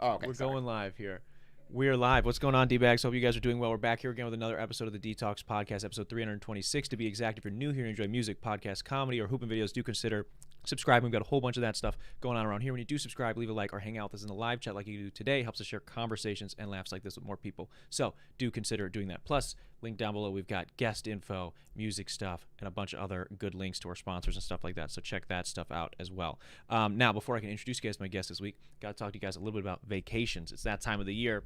Oh, okay. We're sorry. going live here. We're live. What's going on, D-Bags? Hope you guys are doing well. We're back here again with another episode of the Detox Podcast, episode 326 to be exact. If you're new here and enjoy music, podcasts, comedy, or hooping videos, do consider subscribing. We've got a whole bunch of that stuff going on around here. When you do subscribe, leave a like or hang out with us in the live chat like you do today. Helps us share conversations and laughs like this with more people. So do consider doing that. Plus, link down below, we've got guest info, music stuff, and a bunch of other good links to our sponsors and stuff like that. So check that stuff out as well. Now, before I can introduce you guys to my guest this week, got to talk to you guys a little bit about vacations. It's that time of the year.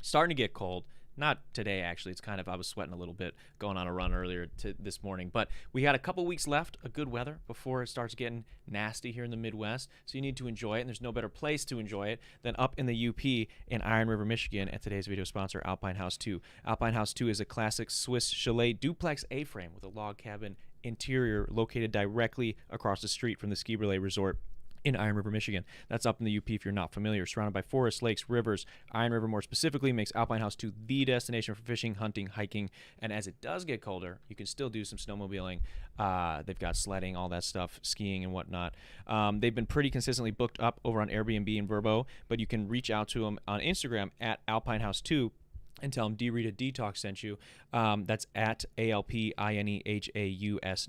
Starting to get cold. Not today, actually. It's kind of, I was sweating a little bit going on a run earlier this morning. But we had a couple weeks left of good weather before it starts getting nasty here in the Midwest. So you need to enjoy it. And there's no better place to enjoy it than up in the UP in Iron River, Michigan. And today's video sponsor, Alpine House 2. Alpine House 2 is a classic Swiss chalet duplex A-frame with a log cabin interior located directly across the street from the Ski Relay Resort in Iron River, Michigan. That's up in the UP if you're not familiar. Surrounded by forests, lakes, rivers. Iron River more specifically makes Alpine House 2 the destination for fishing, hunting, hiking, and as it does get colder, you can still do some snowmobiling. They've got sledding, all that stuff, skiing and whatnot. They've been pretty consistently booked up over on Airbnb in Verbo, but you can reach out to them on Instagram at Alpine House 2 and tell them Rita Detox sent you. That's at ALPINEHAUS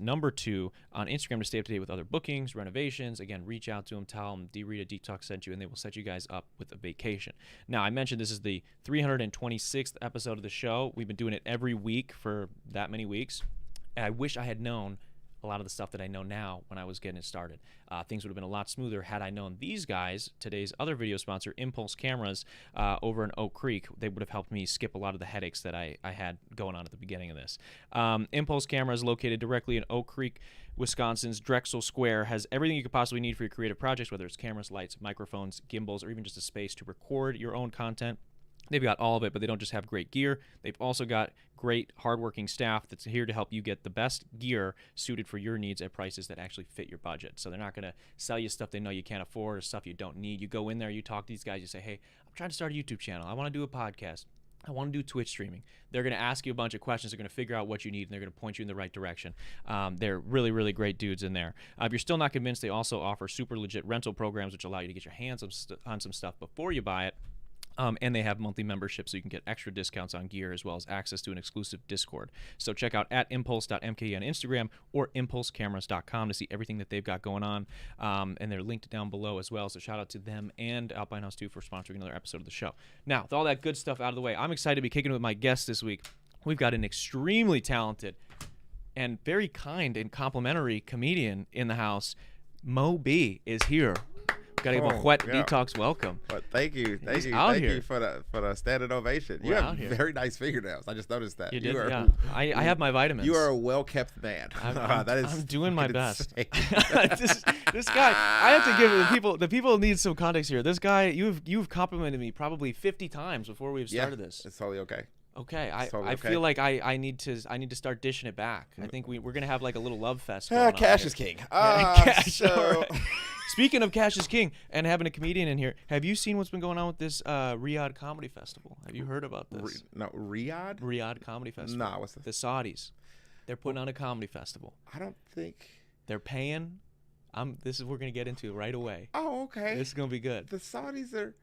number 2 on Instagram to stay up to date with other bookings, renovations. Again, reach out to them, tell them Rita Detox sent you, and they will set you guys up with a vacation. Now, I mentioned this is the 326th episode of the show. We've been doing it every week for that many weeks. And I wish I had known a lot of the stuff that I know now when I was getting it started. Things would have been a lot smoother had I known these guys, today's other video sponsor, Impulse Cameras, over in Oak Creek. They would have helped me skip a lot of the headaches that I had going on at the beginning of this. Impulse Cameras, located directly in Oak Creek, Wisconsin's Drexel Square, has everything you could possibly need for your creative projects, whether it's cameras, lights, microphones, gimbals, or even just a space to record your own content. They've got all of it, but they don't just have great gear. They've also got great, hardworking staff that's here to help you get the best gear suited for your needs at prices that actually fit your budget. So they're not going to sell you stuff they know you can't afford or stuff you don't need. You go in there, you talk to these guys, you say, hey, I'm trying to start a YouTube channel. I want to do a podcast. I want to do Twitch streaming. They're going to ask you a bunch of questions. They're going to figure out what you need, and they're going to point you in the right direction. They're really, really great dudes in there. If you're still not convinced, they also offer super legit rental programs, which allow you to get your hands on some stuff before you buy it. And they have monthly memberships, so you can get extra discounts on gear as well as access to an exclusive Discord. So check out at impulse.mke on Instagram or impulsecameras.com to see everything that they've got going on. And they're linked down below as well. So shout out to them and Alpine House 2 for sponsoring another episode of the show. Now, with all that good stuff out of the way, I'm excited to be kicking it with my guest this week. We've got an extremely talented and very kind and complimentary comedian in the house. Mo B is here. Gotta give a wet detox welcome. But thank you for the standing ovation. You have very nice fingernails. I just noticed that. You did, yeah. I have my vitamins. You are a well-kept man. I'm doing my best. this guy, I have to give the people need some context here. This guy, you've complimented me probably 50 times before we've started this. It's totally okay. Okay, I feel like I need to start dishing it back. I think we're gonna have like a little love fest. Cash is king. Cash. Right. Speaking of Cash is King and having a comedian in here, have you seen what's been going on with this Riyadh Comedy Festival? Have you heard about this? Riyadh? Riyadh Comedy Festival. Nah, what's this? The Saudis. They're putting on a comedy festival. I don't think. They're paying. This is what we're going to get into right away. Oh, okay. This is going to be good. The Saudis are.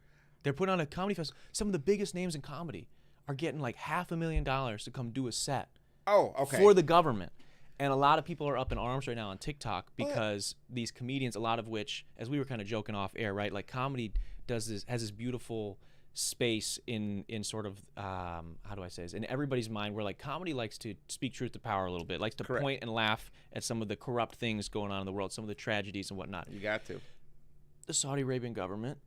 They're putting on a comedy festival. Some of the biggest names in comedy are getting like $500,000 to come do a set. Oh, okay. For the government. And a lot of people are up in arms right now on TikTok because these comedians, a lot of which, as we were kind of joking off air, right? Like comedy has this beautiful space in sort of how do I say this? In everybody's mind, where like comedy likes to speak truth to power a little bit, likes to point and laugh at some of the corrupt things going on in the world, some of the tragedies and whatnot. You got to. The Saudi Arabian government,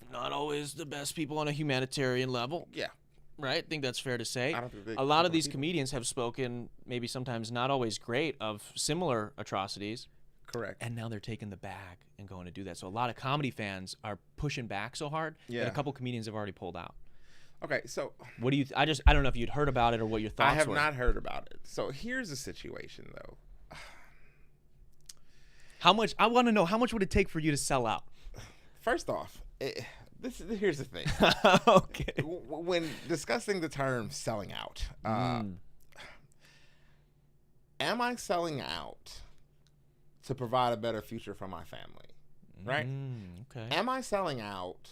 not always the best people on a humanitarian level. Yeah. Right? I think that's fair to say. I don't think a lot of these comedians have spoken, maybe sometimes not always great, of similar atrocities. Correct. And now they're taking the bag and going to do that. So a lot of comedy fans are pushing back so hard that a couple comedians have already pulled out. Okay, so what do you? I don't know if you'd heard about it or what your thoughts were. I have not heard about it. So here's the situation, though. How much? I want to know how much would it take for you to sell out? First off, here's the thing. Okay. When discussing the term selling out, am I selling out to provide a better future for my family? Right? Okay. Am I selling out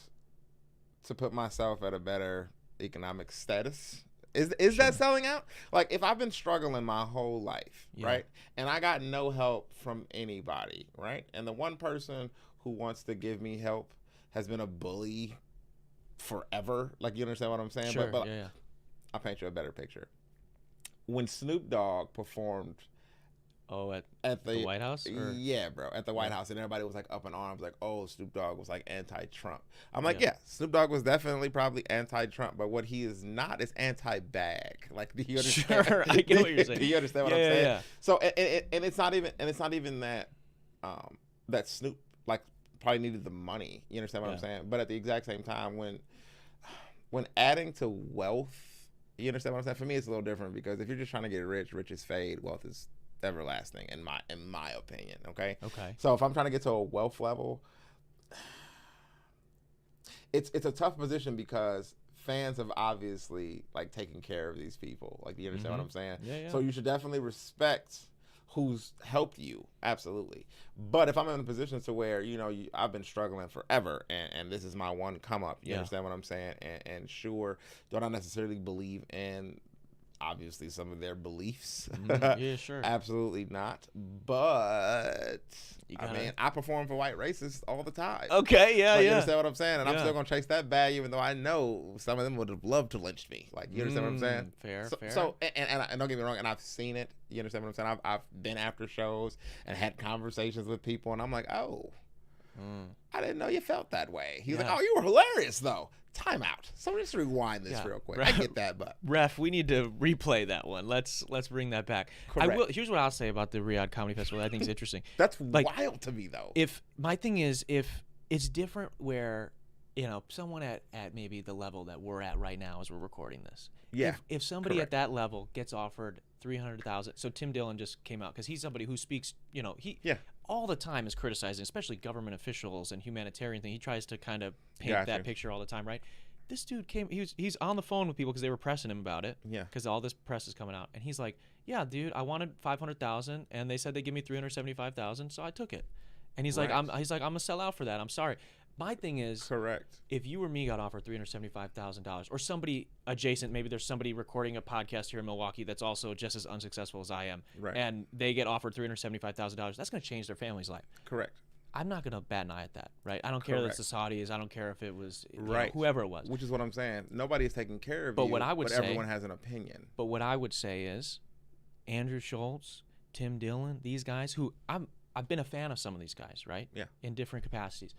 to put myself at a better economic status. Is that selling out? Like, if I've been struggling my whole life, right, and I got no help from anybody, right, and the one person who wants to give me help has been a bully forever. Like, you understand what I'm saying? Sure. But I'll paint you a better picture. When Snoop Dogg performed at the White House? Or? Yeah, bro, at the White House, and everybody was like up in arms, like, oh, Snoop Dogg was like anti-Trump. I'm like, yeah, Snoop Dogg was definitely probably anti-Trump, but what he is not is anti-bag. Like, do you understand? Sure, I get what you're saying. Do you understand what I'm saying? Yeah. So, and it's not even that that Snoop like probably needed the money. You understand what I'm saying? But at the exact same time, when adding to wealth, you understand what I'm saying? For me, it's a little different because if you're just trying to get rich, riches fade, wealth is everlasting in my opinion. Okay. So if I'm trying to get to a wealth level, it's a tough position because fans have obviously like taken care of these people. Like, do you understand what I'm saying? Yeah. So you should definitely respect who's helped you, absolutely. But if I'm in a position to where I've been struggling forever, and this is my one come up, you understand what I'm saying? And sure, do I not necessarily believe in obviously some of their beliefs? Yeah, sure. Absolutely not. But I mean, I perform for white racists all the time. Okay, yeah. You understand what I'm saying? And I'm still gonna chase that bag, even though I know some of them would have loved to lynch me. Like, you understand what I'm saying? Fair. So and don't get me wrong, and I've seen it. You understand what I'm saying? I've been after shows and had conversations with people, and I'm like, oh, I didn't know you felt that way. He's like, oh, you were hilarious though. Time out. So just rewind this real quick. I get that, but Ref, we need to replay that one. Let's bring that back. Correct. Here's what I'll say about the Riyadh Comedy Festival that I think is interesting. That's wild to me though. If my thing is, if it's different where someone at maybe the level that we're at right now as we're recording this. Yeah. If somebody at that level gets offered $300,000, so Tim Dillon just came out because he's somebody who speaks, all the time is criticizing, especially government officials and humanitarian thing. He tries to kind of paint that picture all the time, right? This dude he's on the phone with people because they were pressing him about it. Yeah. Because all this press is coming out, and he's like, "Yeah, dude, I wanted $500,000, and they said they give me $375,000, so I took it." And he's like, "I'm gonna sell out for that. I'm sorry." My thing is, correct. If you or me got offered $375,000, or somebody adjacent, maybe there's somebody recording a podcast here in Milwaukee that's also just as unsuccessful as I am, and they get offered $375,000, that's going to change their family's life. Correct. I'm not going to bat an eye at that, right? I don't care if it's the Saudis. I don't care if it was whoever it was. Which is what I'm saying. Nobody is taking care of you, what I would say, everyone has an opinion. But what I would say is, Andrew Schultz, Tim Dillon, these guys who I've been a fan of some of these guys, right? Yeah. In different capacities.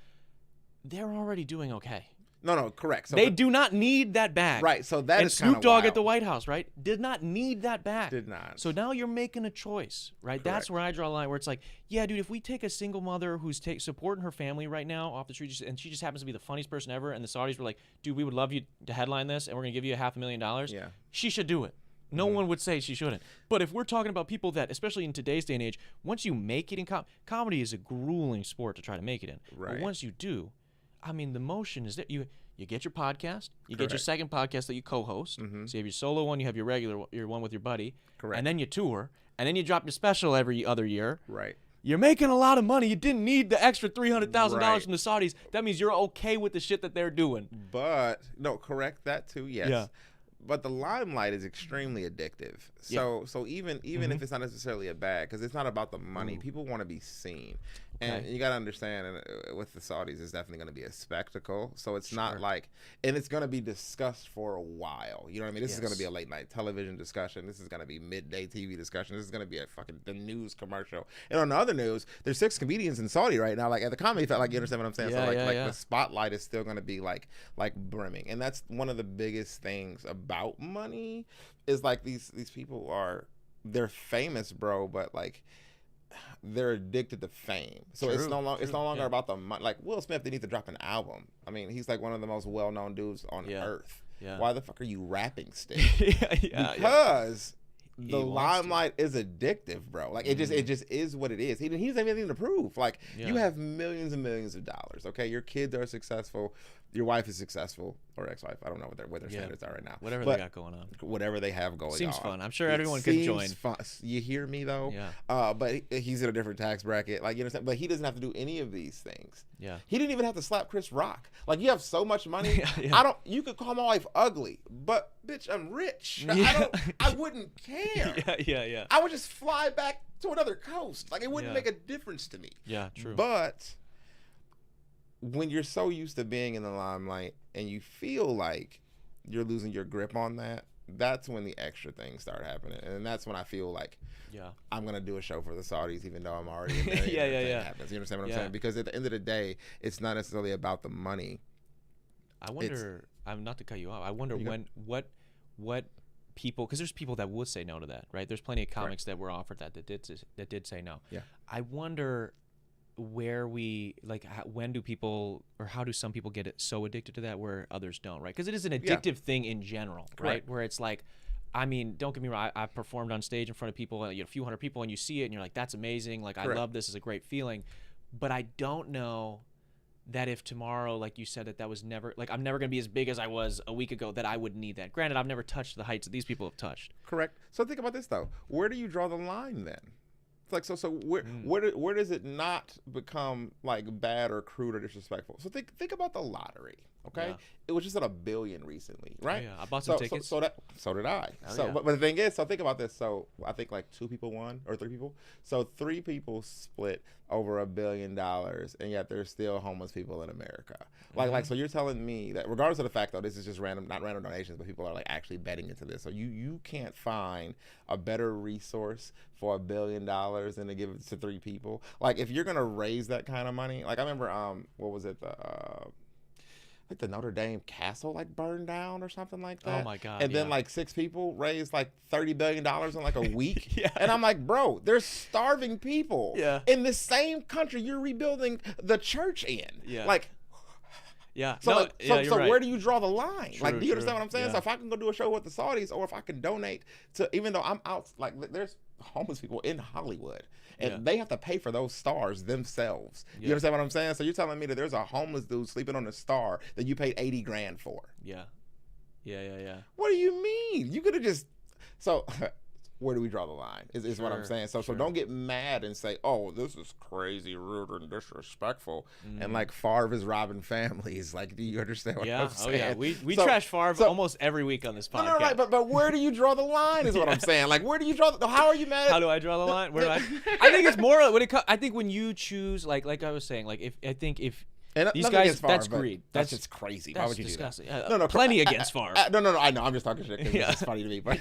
They're already doing okay. No, correct. So they do not need that bag. Right, so that is Snoop Dogg wild. at the White House, right? Did not need that bag. Did not. So now you're making a choice, right? Correct. That's where I draw a line where it's like, yeah, dude, if we take a single mother who's supporting her family right now off the street, and she just happens to be the funniest person ever, and the Saudis were like, dude, we would love you to headline this, and we're going to give you $500,000. Yeah. She should do it. No one would say she shouldn't. But if we're talking about people that, especially in today's day and age, once you make it in comedy is a grueling sport to try to make it in. Right. But once you do, I mean, the motion is that you get your podcast, you get your second podcast that you co-host. So you have your solo one, you have your one with your buddy, and then you tour, and then you drop your special every other year. Right. You're making a lot of money. You didn't need the extra $300,000 from the Saudis. That means you're okay with the shit that they're doing. But no, correct that too. Yes. Yeah. But the limelight is extremely addictive. So even if it's not necessarily a bag, because it's not about the money, people want to be seen. And you got to understand, with the Saudis, it's definitely going to be a spectacle. So it's not like, and it's going to be discussed for a while. You know what I mean? This is going to be a late night television discussion. This is going to be midday TV discussion. This is going to be the news commercial. And on the other news, there's 6 comedians in Saudi right now. Like at the comedy, like, you understand what I'm saying? The spotlight is still going to be like brimming. And that's one of the biggest things about money is like these people they're famous, bro, but like, they're addicted to fame. So it's no longer about the money. Like Will Smith, they need to drop an album. I mean, he's like one of the most well-known dudes on earth. Yeah. Why the fuck are you rapping still? Because the limelight is addictive, bro. Like it just is what it is. He doesn't have anything to prove. Like you have millions and millions of dollars. Okay, your kids are successful. Your wife is successful, or ex-wife. I don't know what their standards are right now. Whatever they got going on. Whatever they have going on. Seems fun. I'm sure everyone could join. Fun. You hear me though? Yeah. But he's in a different tax bracket. Like, you understand? But he doesn't have to do any of these things. Yeah. He didn't even have to slap Chris Rock. Like, you have so much money. You could call my wife ugly, but bitch, I'm rich. I wouldn't care. Yeah. I would just fly back to another coast. Like, it wouldn't make a difference to me. Yeah, true. But when you're so used to being in the limelight and you feel like you're losing your grip on that, that's when the extra things start happening. And that's when I feel like I'm going to do a show for the Saudis even though I'm already in there. Yeah. Happens. You understand what I'm saying? Because at the end of the day, it's not necessarily about the money. I wonder, not to cut you off, I wonder what people, because there's people that would say no to that, right? There's plenty of comics that were offered that did say no. Yeah. I wonder where when do people, or how do some people get it so addicted to that where others don't, right? Because it is an addictive thing in general, right? Where it's like, I mean, don't get me wrong, I performed on stage in front of people, a few hundred people, and you see it and you're like, that's amazing, like I love this, it's a great feeling. But I don't know that if tomorrow, like you said, that was never, like I'm never going to be as big as I was a week ago, that I would need that. Granted, I've never touched the heights that these people have touched. Correct. So think about this though. Where do you draw the line then? Like, so where does it not become like bad or crude or disrespectful? So think about the lottery. Okay, it was just at $1 billion recently, right? I bought some tickets. So did I. But the thing is, so think about this. So I think like 2 people won, or 3 people. So 3 people split over $1 billion, and yet there's still homeless people in America. Like so you're telling me that regardless of the fact though, this is just not random donations, but people are like actually betting into this. So you can't find a better resource for $1 billion than to give it to 3 people. Like if you're gonna raise that kind of money, like I remember what was it, like the Notre Dame castle like burned down or something like that. Oh my God. And then like 6 people raised like $30 billion in like a week. And I'm like, bro, there's starving people in the same country you're rebuilding the church in. Like, so where do you draw the line? True, like, do you understand what I'm saying? Yeah. So if I can go do a show with the Saudis, or if I can donate to, even though I'm out, like there's homeless people in Hollywood and they have to pay for those stars themselves. You understand what I'm saying? So you're telling me that there's a homeless dude sleeping on a star that you paid $80 grand for? Yeah. What do you mean? You could have just, so where do we draw the line is what I'm saying. So don't get mad and say, oh, this is crazy, rude, and disrespectful. And like Favre is robbing families. Like, do you understand what I'm saying? We trash Favre almost every week on this podcast. No, right, but where do you draw the line is what I'm saying. Like, where do you draw how are you mad? How do I draw the line? Where do I think it's more when I think when you choose, like I was saying, like if and these guys, Favre, that's greed. That's just crazy. Why would you disgusting. do that? No, plenty against Favre. No, I know. I'm just talking shit because it's funny to me. But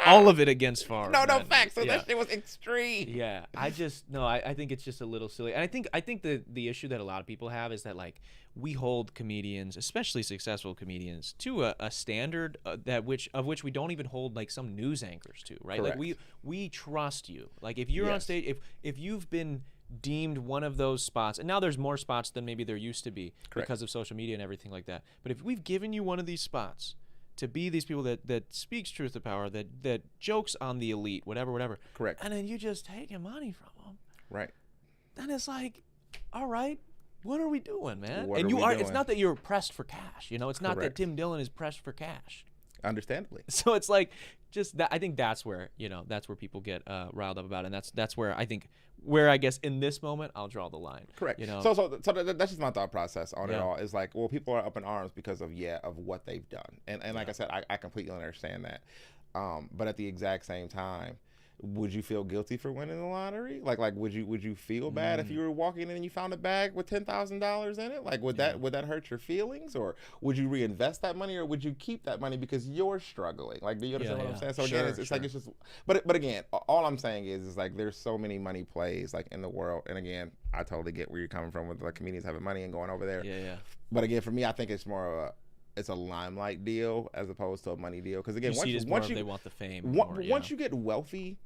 all of it against Favre. No, facts. So that shit was extreme. Yeah, I think it's just a little silly. And I think the issue that a lot of people have is that like we hold comedians, especially successful comedians, to a standard of which we don't even hold like some news anchors to, right? Correct. Like we trust you. Like if you're on stage, if you've been deemed one of those spots, and now there's more spots than maybe there used to be because of social media and everything like that. But if we've given you one of these spots to be these people that speaks truth to power, that jokes on the elite, whatever. Correct. And then you just taking money from them. Right. Then it's like, all right, what are we doing, man? What are we doing? It's not that you're pressed for cash. It's not that Tim Dillon is pressed for cash. Understandably. So it's like just that. I think that's where people get riled up about it. And that's where I guess in this moment I'll draw the line. Correct. So that's just my thought process on it all. Is like, well, people are up in arms because of what they've done, and like I said, I completely understand that. But at the exact same time, would you feel guilty for winning the lottery? Like would you feel bad if you were walking in and you found a bag with $10,000 in it? Like would that hurt your feelings, or would you reinvest that money, or would you keep that money because you're struggling? Like, do you understand what I'm saying? So again, it's like it's just. But again, all I'm saying is like there's so many money plays like in the world, and again, I totally get where you're coming from with like comedians having money and going over there. Yeah. But again, for me, I think it's more of it's a limelight deal as opposed to a money deal. Because again, once you they want the fame. Once you get wealthy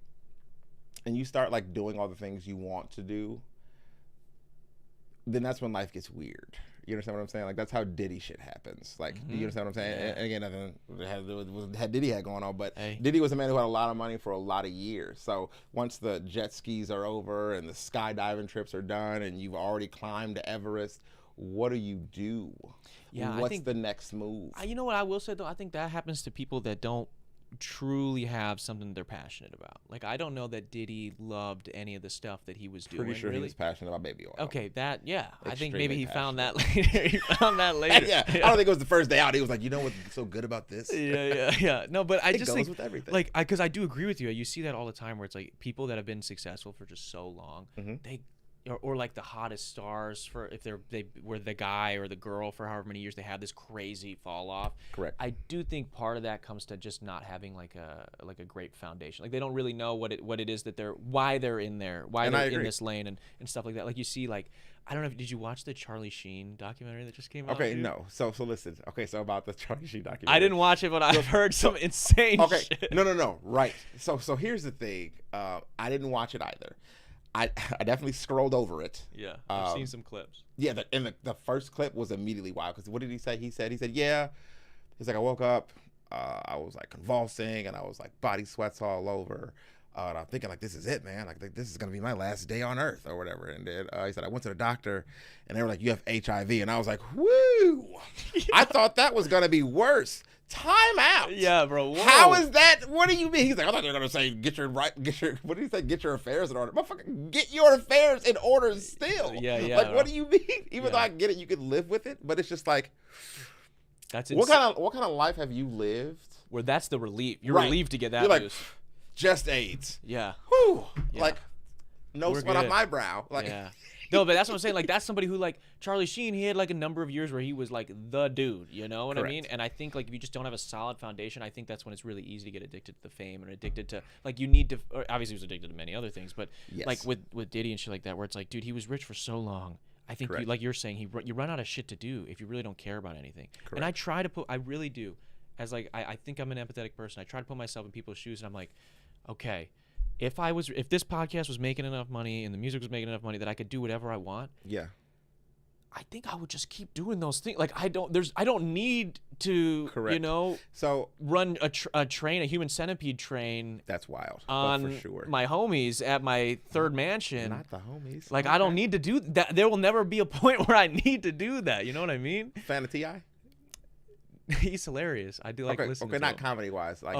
and you start like doing all the things you want to do, then that's when life gets weird. You understand what I'm saying? Like that's how Diddy shit happens. Like, do you understand what I'm saying? And again, nothing had Diddy had going on, but Diddy was a man who had a lot of money for a lot of years. So once the jet skis are over and the skydiving trips are done and you've already climbed to Everest, what do you do? Yeah, What's the next move? You know what I will say though? I think that happens to people that don't truly have something they're passionate about. Like, I don't know that Diddy loved any of the stuff that he was doing. Pretty sure he was passionate about baby oil. Okay, that, yeah. Extremely I think maybe he passionate. found that later. He found that later. Yeah. I don't think it was the first day out. He was like, you know what's so good about this? Yeah. No, but I just think, with everything. like, because I do agree with you. You see that all the time where it's like people that have been successful for just so long, they, or like the hottest stars, for if they were the guy or the girl for however many years, they have this crazy fall off. Correct. I do think part of that comes to just not having like a great foundation. Like, they don't really know what it is that why they're in there, why they're in this lane and stuff like that. Like, you see, like, I don't know, did you watch the Charlie Sheen documentary that just came out? Okay, no. So listen. Okay, so about the Charlie Sheen documentary. I didn't watch it, but I've heard some insane shit. No. Right. So here's the thing. I didn't watch it either. I definitely scrolled over it. Yeah, I've seen some clips. Yeah, the first clip was immediately wild because what did he say? He said, yeah. He's like, I woke up, I was like convulsing and I was like body sweats all over. And I'm thinking like, this is it, man. Like this is gonna be my last day on earth or whatever. And then he said, I went to the doctor and they were like, you have HIV. And I was like, woo! Yeah. I thought that was gonna be worse. Time out. Yeah, bro. Whoa. How is that? What do you mean? He's like, I thought they were gonna say what did he say? Get your affairs in order. Motherfucker, get your affairs in order still. Yeah. Like, what do you mean? Even though I get it, you could live with it, but it's just like, that's what kind of life have you lived? Where that's the relief. You're relieved to get that You're news. Like, just AIDS. Yeah. Whew. Yeah. Like, no sweat on my brow. Like, yeah. No, but that's what I'm saying. Like, that's somebody who, like, Charlie Sheen, he had, like, a number of years where he was, like, the dude. You know what I mean? And I think, like, if you just don't have a solid foundation, I think that's when it's really easy to get addicted to the fame and addicted to, like, you need to, or obviously he was addicted to many other things, but, like, with Diddy and shit like that, where it's like, dude, he was rich for so long. I think, like you're saying, you run out of shit to do if you really don't care about anything. Correct. And I try to I really do. As, like, I think I'm an empathetic person. I try to put myself in people's shoes, and I'm like, okay, if this podcast was making enough money and the music was making enough money that I could do whatever I want, I think I would just keep doing those things. Like, I don't need to, you know, so run a train, a human centipede train. That's wild. On for sure. My homies at my third mansion. Not the homies. Like, I don't need to do that. There will never be a point where I need to do that. You know what I mean? Fan of T.I.? He's hilarious. I do like listening to him. Okay, not comedy wise, like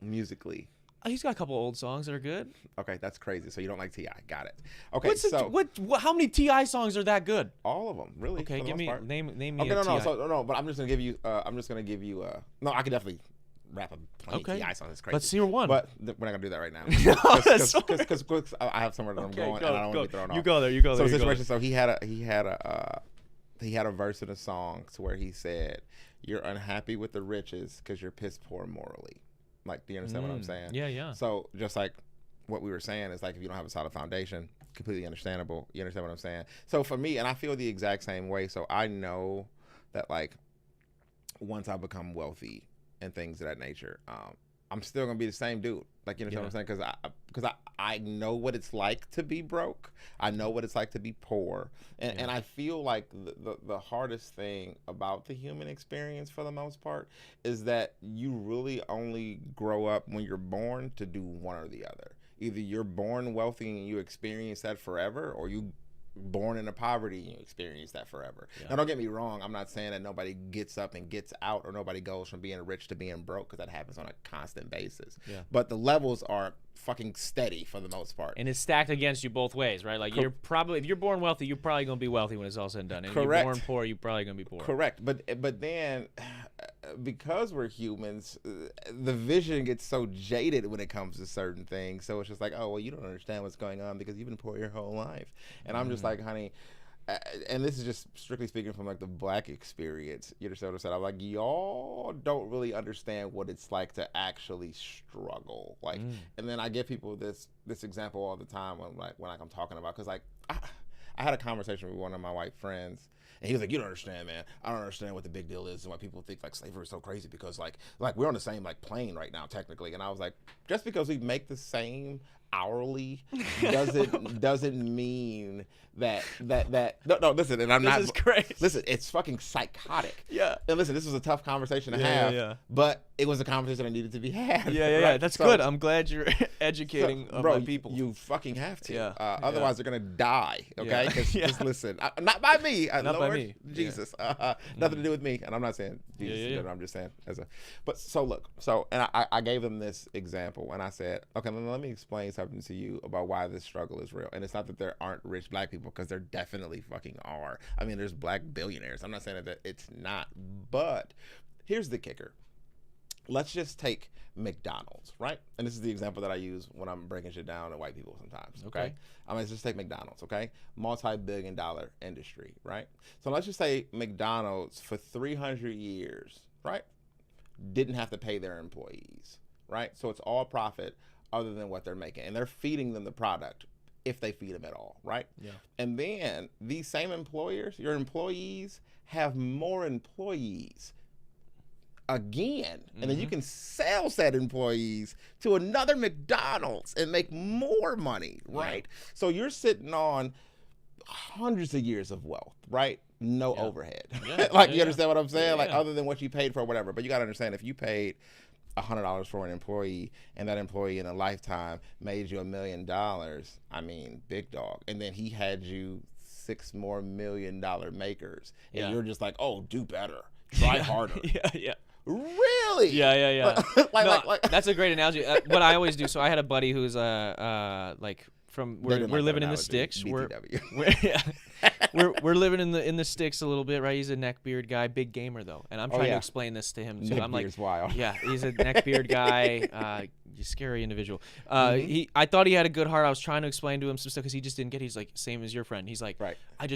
musically. He's got a couple old songs that are good. Okay, that's crazy. So you don't like T.I. Got it. Okay, how many T.I. songs are that good? All of them, really. Okay, give me name me. Okay, no. But I'm just gonna give you. No, I can definitely rap plenty of T.I. songs. It's crazy. Let's hear one. But we're not gonna do that right now. Because I have somewhere that I'm going, and I don't want to be thrown off. You go there. So situation. So he had a verse in a song to where he said, "You're unhappy with the riches because you're piss poor morally." Like, do you understand what I'm saying? Yeah. So just like what we were saying is like, if you don't have a solid foundation, completely understandable. You understand what I'm saying? So for me, and I feel the exact same way. So I know that, like, once I become wealthy and things of that nature, I'm still gonna be the same dude. Like, you know what I'm saying? Because I know what it's like to be broke. I know what it's like to be poor, and I feel like the hardest thing about the human experience, for the most part, is that you really only grow up when you're born to do one or the other. Either you're born wealthy and you experience that forever, or you born into poverty and you experience that forever. Now, don't get me wrong, I'm not saying that nobody gets up and gets out, or nobody goes from being rich to being broke, because that happens on a constant basis. But the levels are fucking steady for the most part, and it's stacked against you both ways, right? Like, you're probably, if you're born wealthy, you're probably gonna be wealthy when it's all said and done, and if you're born poor, you're probably gonna be poor. Correct. But then, because we're humans, the vision gets so jaded when it comes to certain things. So it's just like, oh, well, you don't understand what's going on because you've been poor your whole life. And I'm just like, honey, and this is just strictly speaking from like the black experience. You understand what I'm saying? I'm like, y'all don't really understand what it's like to actually struggle. Like, and then I give people this example all the time when I'm talking about, because like I had a conversation with one of my white friends. And he was like, you don't understand, man. I don't understand what the big deal is and why people think like slavery is so crazy, because like we're on the same like plane right now technically. And I was like, just because we make the same hourly doesn't mean that no listen, and I'm this not is crazy. listen, it's fucking psychotic. Yeah. And listen, this was a tough conversation to have. Yeah. But it was a conversation that needed to be had. Yeah. That's good. I'm glad you're educating my people. You fucking have to. Yeah. Otherwise, they're gonna die. Okay. Yeah. Because listen, not by me. Not Lord, by me. Jesus. Nothing to do with me. And I'm not saying Jesus. I'm just saying But so look. So and I gave them this example, and I said, okay, let me explain something to you about why this struggle is real. And it's not that there aren't rich black people, because there definitely fucking are. I mean, there's black billionaires. I'm not saying that it's not. But here's the kicker. Let's just take McDonald's, right? And this is the example that I use when I'm breaking shit down to white people sometimes, okay? Let's just take McDonald's, okay? Multi-billion-dollar industry, right? So let's just say McDonald's for 300 years, right, didn't have to pay their employees, right? So it's all profit other than what they're making. And they're feeding them the product, if they feed them at all, right? Yeah. And then these same employers, your employees, have more employees again, and then you can sell said employees to another McDonald's and make more money, right? So you're sitting on hundreds of years of wealth, right? No overhead. You understand what I'm saying? Other than what you paid for or whatever. But you got to understand, if you paid $100 for an employee, and that employee in a lifetime made you $1 million, I mean, big dog. And then he had you 6 more $1 million makers, and you're just like, oh, do better, try harder. Really? Yeah. That's a great analogy. What I always do. So I had a buddy who's like from we're living in the sticks. We're living in the sticks a little bit, right? He's a neckbeard guy, big gamer though, and I'm trying to explain this to him too. I'm like, wild. Yeah, he's a neckbeard guy. Scary individual. I thought he had a good heart. I was trying to explain to him some stuff because he just didn't get it. He's like, same as your friend. He's like, I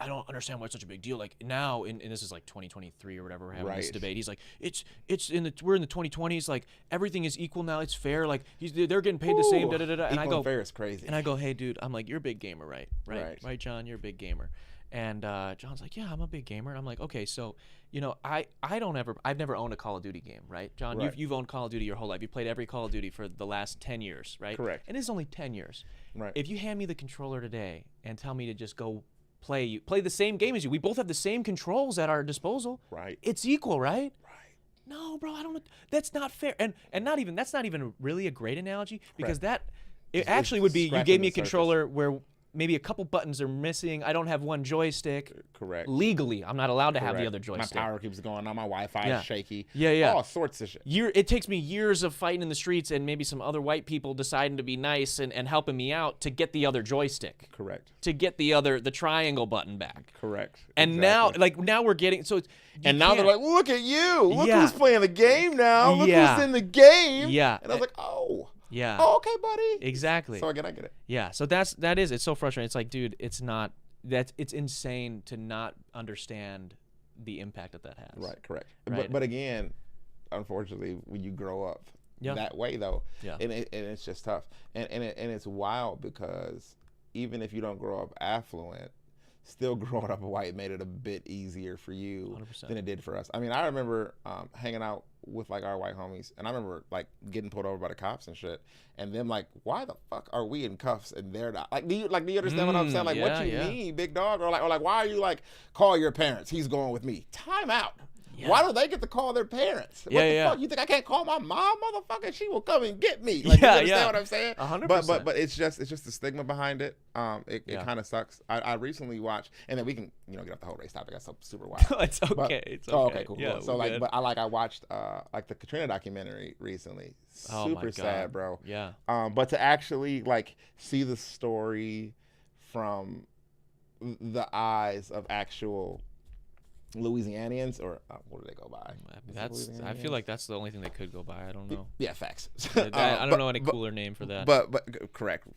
don't understand why it's such a big deal. Like now, and this is like 2023 or whatever, we're having this debate. He's like, we're in the 2020s. Like everything is equal now. It's fair. Like they're getting paid the same. And I go, fair is crazy. And I go, hey dude, I'm like, you're a big gamer, right? Right, John, you're a big gamer. And John's like, yeah, I'm a big gamer. And I'm like, okay, so, I've never owned a Call of Duty game, right? John, you've owned Call of Duty your whole life. You played every Call of Duty for the last 10 years, right? Correct. And it's only 10 years. Right. If you hand me the controller today and tell me to just go play the same game as you, we both have the same controls at our disposal. Right. It's equal, right? No, bro, I don't. That's not fair. And that's not even really a great analogy, because it actually would be, you gave me a controller where maybe a couple buttons are missing. I don't have one joystick. Correct. Legally, I'm not allowed to have the other joystick. My power keeps going on. My Wi-Fi is shaky. Yeah. All sorts of shit. It takes me years of fighting in the streets and maybe some other white people deciding to be nice and helping me out to get the other joystick. Correct. To get the triangle button back. Correct. And now we're getting now they're like, look at you. Look who's playing the game now. Look who's in the game. Yeah. And I was like, oh. Yeah. Oh, okay, buddy. Exactly. So again, I get it. Yeah. So it's so frustrating. It's like, dude, it's insane to not understand the impact that has. Right. Correct. Right? But again, unfortunately, when you grow up that way, though, and it's just tough, and it's wild, because even if you don't grow up affluent, still growing up white made it a bit easier for you 100%. Than it did for us. I mean, I remember hanging out with like our white homies, and I remember like getting pulled over by the cops and shit, and them like, why the fuck are we in cuffs and they're not? Like, do you understand what I'm saying? Like, what you mean, big dog? Or like, why are you like, call your parents? He's going with me. Time out. Yeah. Why do they get to call their parents? What the fuck? You think I can't call my mom, motherfucker? She will come and get me. Like, you understand what I'm saying? 100%. But it's just the stigma behind it. It kind of sucks. I recently watched, and then we can get off the whole race topic. That's so super wild. It's okay. But, it's okay. Oh, okay, cool. Yeah, so like, but I watched like the Katrina documentary recently. Super sad, bro. Yeah. But to actually like see the story from the eyes of actual Louisianians, or what do they go by? I feel like that's the only thing they could go by. I don't know. Yeah, facts. I don't know any cooler name for that. But correct.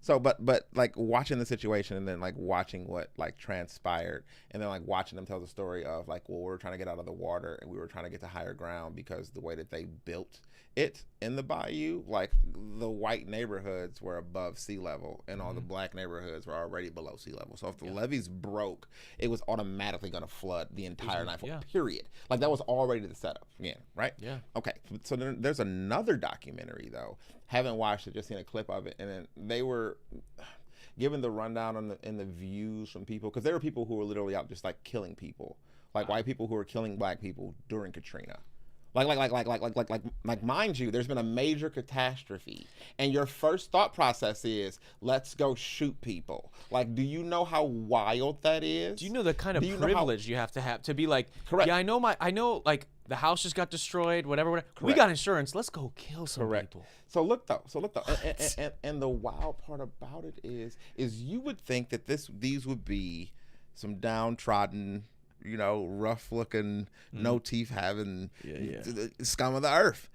So but like watching the situation, and then like watching what like transpired, and then like watching them tell the story of like, well, we were trying to get out of the water and we were trying to get to higher ground, because the way that they built it in the bayou, like the white neighborhoods were above sea level, and all the black neighborhoods were already below sea level. So if the levees broke, it was automatically going to flood the entire night. Period. Like that was already the setup again, right? Yeah. Okay. So then there's another documentary though. Haven't watched it, just seen a clip of it, and then they were given the rundown on the views from people, because there were people who were literally out just like killing people, like white people who were killing black people during Katrina. Like, mind you, there's been a major catastrophe, and your first thought process is, let's go shoot people. Like, do you know how wild that is? Do you know the kind of privilege you have to be like, correct. Yeah, I know, like, the house just got destroyed, whatever. We got insurance. Let's go kill some people. So look though, and the wild part about it is you would think that these would be some downtrodden, you know, rough looking, no teeth having scum of the earth.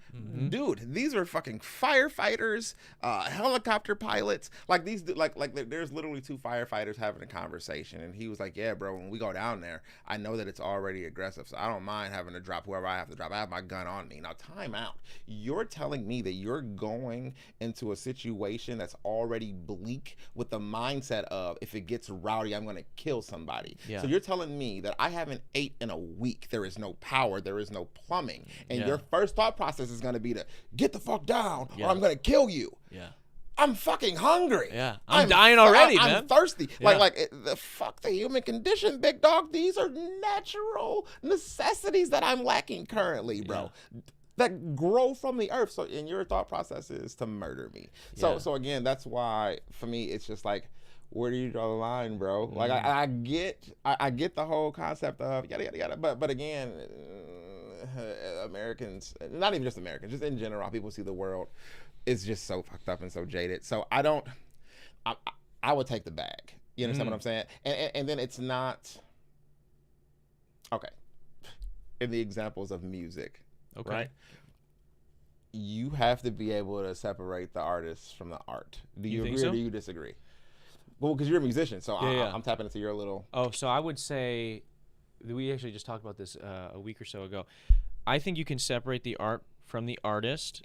Dude, these are fucking firefighters, helicopter pilots. Like these, like there's literally two firefighters having a conversation, and he was like, "Yeah, bro, when we go down there, I know that it's already aggressive, so I don't mind having to drop whoever I have to drop. I have my gun on me." Now, time out. You're telling me that you're going into a situation that's already bleak with the mindset of, if it gets rowdy, I'm going to kill somebody. Yeah. So you're telling me that I haven't ate in a week. There is no power. There is no plumbing, and your first thought process is going to be to get the fuck down, or I'm going to kill you. Yeah. I'm fucking hungry. Yeah. I'm dying already, man. I'm thirsty. Yeah. Fuck the human condition, big dog. These are natural necessities that I'm lacking currently, bro. Yeah. That grow from the earth. So, and your thought process is to murder me. So again, that's why for me it's just like, where do you draw the line, bro? Like I get the whole concept of yada yada yada, but again, Americans, not even just Americans, just in general, how people see the world is just so fucked up and so jaded. So I would take the bag. You understand what I'm saying? And then it's not okay. In the examples of music, right? You have to be able to separate the artist from the art. Do you agree or do you disagree? Well, because you're a musician, so I'm tapping into your little. Oh, so I would say, we actually just talked about this a week or so ago. I think you can separate the art from the artist.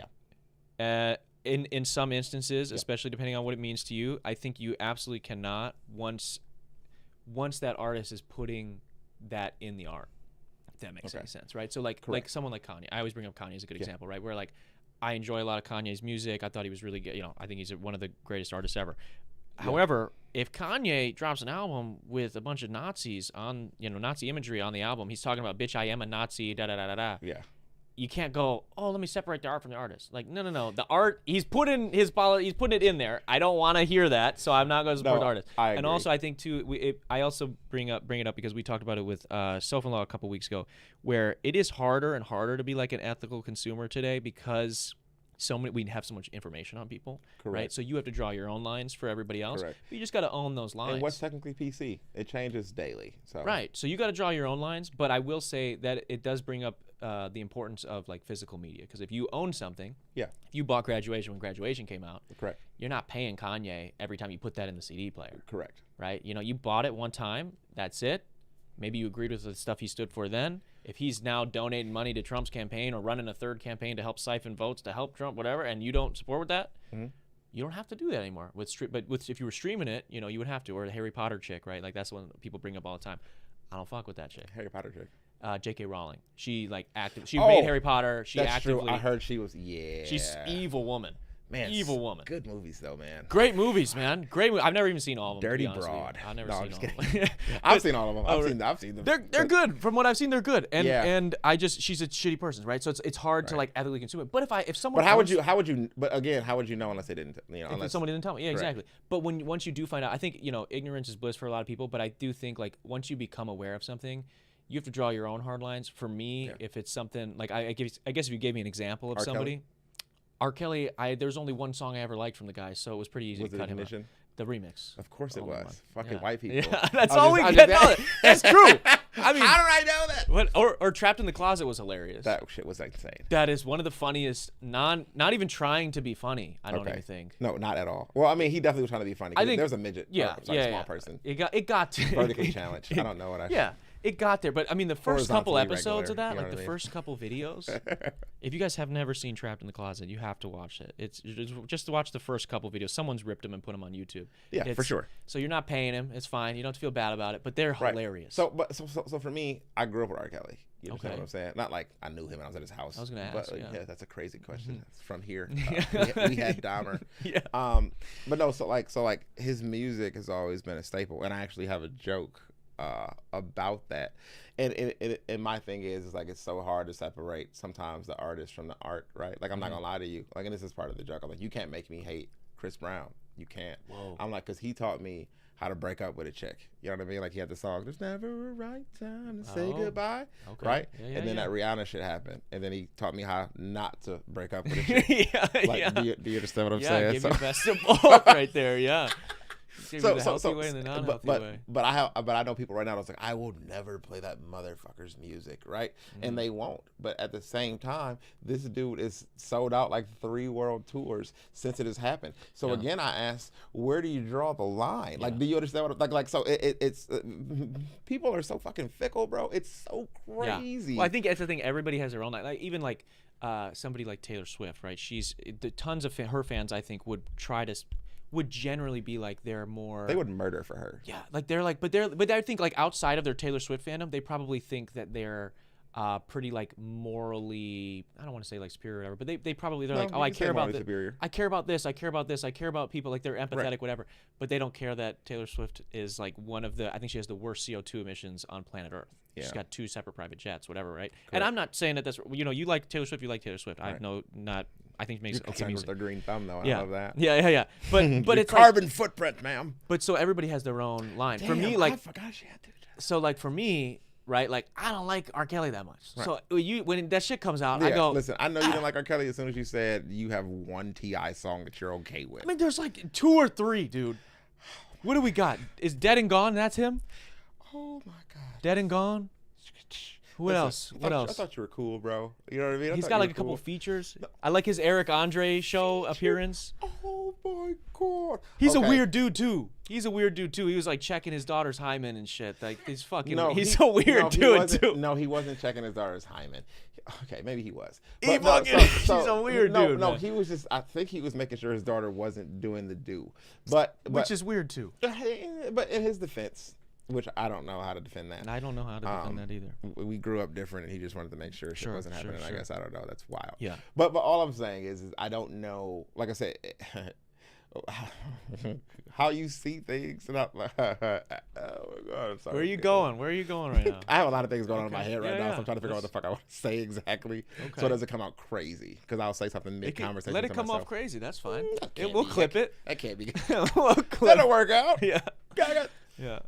Yeah. In some instances, especially depending on what it means to you, I think you absolutely cannot once that artist is putting that in the art. If that makes any sense, right? So like someone like Kanye. I always bring up Kanye as a good example, right? Where like I enjoy a lot of Kanye's music. I thought he was really good. You know, I think he's one of the greatest artists ever. However, if Kanye drops an album with a bunch of Nazis on, Nazi imagery on the album, he's talking about, bitch, I am a Nazi, da da da da da. Yeah. You can't go, oh, let me separate the art from the artist. Like, no. The art, he's putting it in there. I don't want to hear that, so I'm not going to support the artist. I agree. And also, I think too, I also bring it up because we talked about it with Self-in-Law a couple weeks ago, where it is harder and harder to be like an ethical consumer today because we have so much information on people. Correct. Right? So you have to draw your own lines for everybody else. Correct. But you just got to own those lines. And what's technically PC? It changes daily. So right. So you got to draw your own lines. But I will say that it does bring up the importance of like physical media, because if you own something, if you bought Graduation when Graduation came out, correct, you're not paying Kanye every time you put that in the CD player. Correct. Right. You bought it one time. That's it. Maybe you agreed with the stuff he stood for then. If he's now donating money to Trump's campaign or running a third campaign to help siphon votes to help Trump, whatever, and you don't support with that, you don't have to do that anymore. But if you were streaming it, you would have to. Or the Harry Potter chick, right? Like that's one people bring up all the time. I don't fuck with that chick. Harry Potter chick. J.K. Rowling. She made Harry Potter. She that's actively. True. I heard she was She's an evil woman. Man, evil woman. Good movies though, man. Great movies, man. Great. I've never even seen all of them. Dirty Broad. I've never seen all of them. I've seen all of them. I've seen them. They're good. From what I've seen, they're good. And she's a shitty person, right? So it's hard to like ethically consume it. But if someone. But how would you? But again, how would you know unless they didn't? If someone didn't tell me. Yeah, exactly. But once you do find out, I think ignorance is bliss for a lot of people. But I do think like once you become aware of something, you have to draw your own hard lines. For me, if it's something like I guess if you gave me an example of somebody. R. Kelly, there's only one song I ever liked from the guy, so it was pretty easy to cut him out. The remix. Of course it was. Fucking white people. Yeah, that's all we get. That's true. I mean, how did I know that? What? Or Trapped in the Closet was hilarious. That shit was insane. That is one of the funniest. Not even trying to be funny. I don't even think. No, not at all. Well, I mean, he definitely was trying to be funny. I think there was a midget. Small person. It got to vertically challenged. I don't know what I. Yeah. It got there, but I mean, the first couple episodes of that, like the first couple videos, if you guys have never seen Trapped in the Closet, you have to watch it. It's just to watch the first couple videos. Someone's ripped them and put them on YouTube. Yeah, for sure. So you're not paying him. It's fine. You don't have to feel bad about it, but they're hilarious. So for me, I grew up with R. Kelly. You understand what I'm saying? Not like I knew him and I was at his house. I was going to ask, yeah, that's a crazy question. It's from here. Yeah. We had Dahmer. Yeah. But no, so like his music has always been a staple, and I actually have a joke about that. And my thing is like it's so hard to separate sometimes the artist from the art, right? Like I'm not gonna lie to you. Like, and this is part of the joke. I'm like, you can't make me hate Chris Brown. You can't. Whoa. I'm like, because he taught me how to break up with a chick. You know what I mean? Like he had the song, "There's never a right time to say goodbye," right? Yeah, and then that Rihanna shit happened, and then he taught me how not to break up with a chick. Do you understand what I'm saying? Yeah, give your best of both right there. Yeah. The healthy way and the non-healthy way. But I know people right now that's like, I will never play that motherfucker's music, right? And they won't. But at the same time, this dude is sold out like 3 world tours since it has happened. So again, I ask, where do you draw the line? Like, do you understand what like? So it's people are so fucking fickle, bro. It's so crazy. Yeah. Well, I think that's the thing. Everybody has their own like even like somebody like Taylor Swift, right? Tons of her fans, I think, would generally be like they're more. They would murder for her. Yeah, like they're like, but I think like outside of their Taylor Swift fandom, they probably think that they're pretty like morally. I don't want to say like superior or whatever, but they're like, oh, I care about I care about this, I care about this, I care about people. Like they're empathetic, whatever. But they don't care that Taylor Swift is like one of the. I think she has the worst CO2 emissions on planet Earth. Yeah. She's got 2 separate private jets, whatever, right? Correct. And I'm not saying that that's you like Taylor Swift, you like Taylor Swift. Right. I think it makes okay music. With their green thumb though. I love that. Yeah. But it's carbon footprint, ma'am. But so everybody has their own line. Damn, for me, like I forgot she had to do that. So like for me, right? Like I don't like R. Kelly that much. Right. So when that shit comes out, I go. Listen, I know you didn't like R. Kelly as soon as you said you have one T.I. song that you're okay with. I mean, there's like 2 or 3, dude. What do we got? Is Dead and Gone? That's him. Oh my God. Dead and Gone. What else? What else? I thought you were cool, bro. You know what I mean? He's got like a couple features. I like his Eric Andre show appearance. Oh my God. He's a weird dude too. He was like checking his daughter's hymen and shit. Like he's fucking. He's a weird dude too. No, he wasn't checking his daughter's hymen. Okay, maybe he was. He's a weird dude. No, he was just. I think he was making sure his daughter wasn't doing the do. But which is weird too. But in his defense. Which I don't know how to defend that. And I don't know how to defend that either. We grew up different, and he just wanted to make sure shit wasn't happening. I guess I don't know. That's wild. Yeah. But all I'm saying is I don't know. Like I said, how you see things. And oh my God, I'm sorry. Where are you going right now? I have a lot of things going on in my head right now, so I'm trying to figure out what the fuck I want to say exactly, so it doesn't come out crazy. Because I'll say something mid-conversation. Let it come off crazy. That's fine. We'll clip it. That can't be. That'll work out. Yeah. Yeah.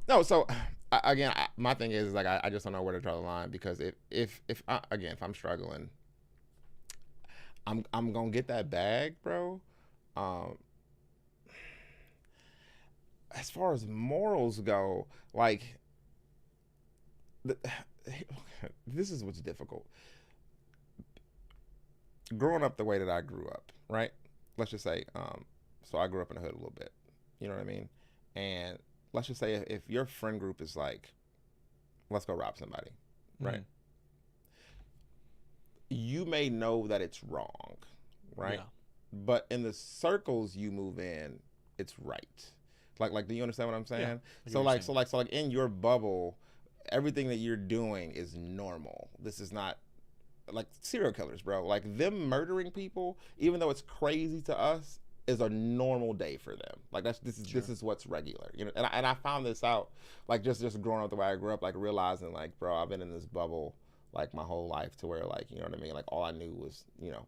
No. So again, my thing is like I just don't know where to draw the line, because if I'm struggling, I'm gonna get that bag, bro. As far as morals go, like this is what's difficult. Growing up the way that I grew up, right? Let's just say, so I grew up in the hood a little bit. You know what I mean? And let's just say if your friend group is like, let's go rob somebody, right? You may know that it's wrong, right? Yeah. But in the circles you move in, it's right. Like, do you understand what I'm saying? Yeah, so in your bubble, everything that you're doing is normal. This is not like serial killers, bro. Like them murdering people, even though it's crazy to us, is a normal day for them. Like this is what's regular, you know. And I found this out, like just growing up the way I grew up, like realizing like, bro, I've been in this bubble like my whole life, to where like, you know what I mean, like all I knew was, you know,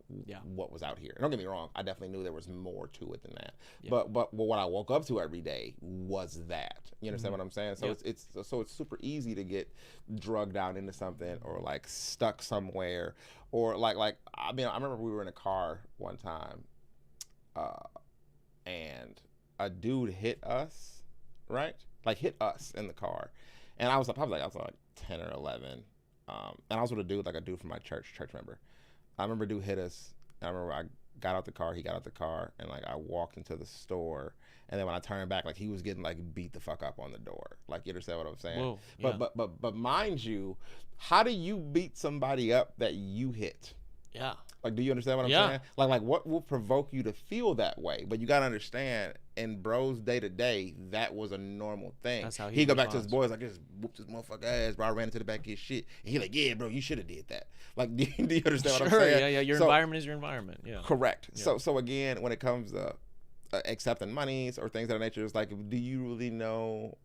what was out here. And don't get me wrong, I definitely knew there was more to it than that. Yeah. But what I woke up to every day was that. You understand what I'm saying? So it's super easy to get drugged out into something, or like stuck somewhere, or like I mean, I remember we were in a car one time, and a dude hit us, right? Like hit us in the car, and I was probably like 10 or 11. And I was with a dude from my church member. I remember dude hit us. And I remember I got out the car, he got out the car, and like I walked into the store, and then when I turned back, like he was getting like beat the fuck up on the door. Like, you understand what I'm saying? Whoa, yeah. But mind you, how do you beat somebody up that you hit? Yeah. Like, do you understand what I'm saying? Like what will provoke you to feel that way? But you gotta understand, in bro's day to day, that was a normal thing. That's how he go back to his boys like, I just whooped his motherfucker ass, bro. I ran into the back of his shit. And he like, yeah, bro, you should have did that. Like, do you understand what I'm saying? Yeah. Your environment is your environment. Yeah. Correct. Yeah. So again, when it comes to accepting monies or things of that nature, it's like, do you really know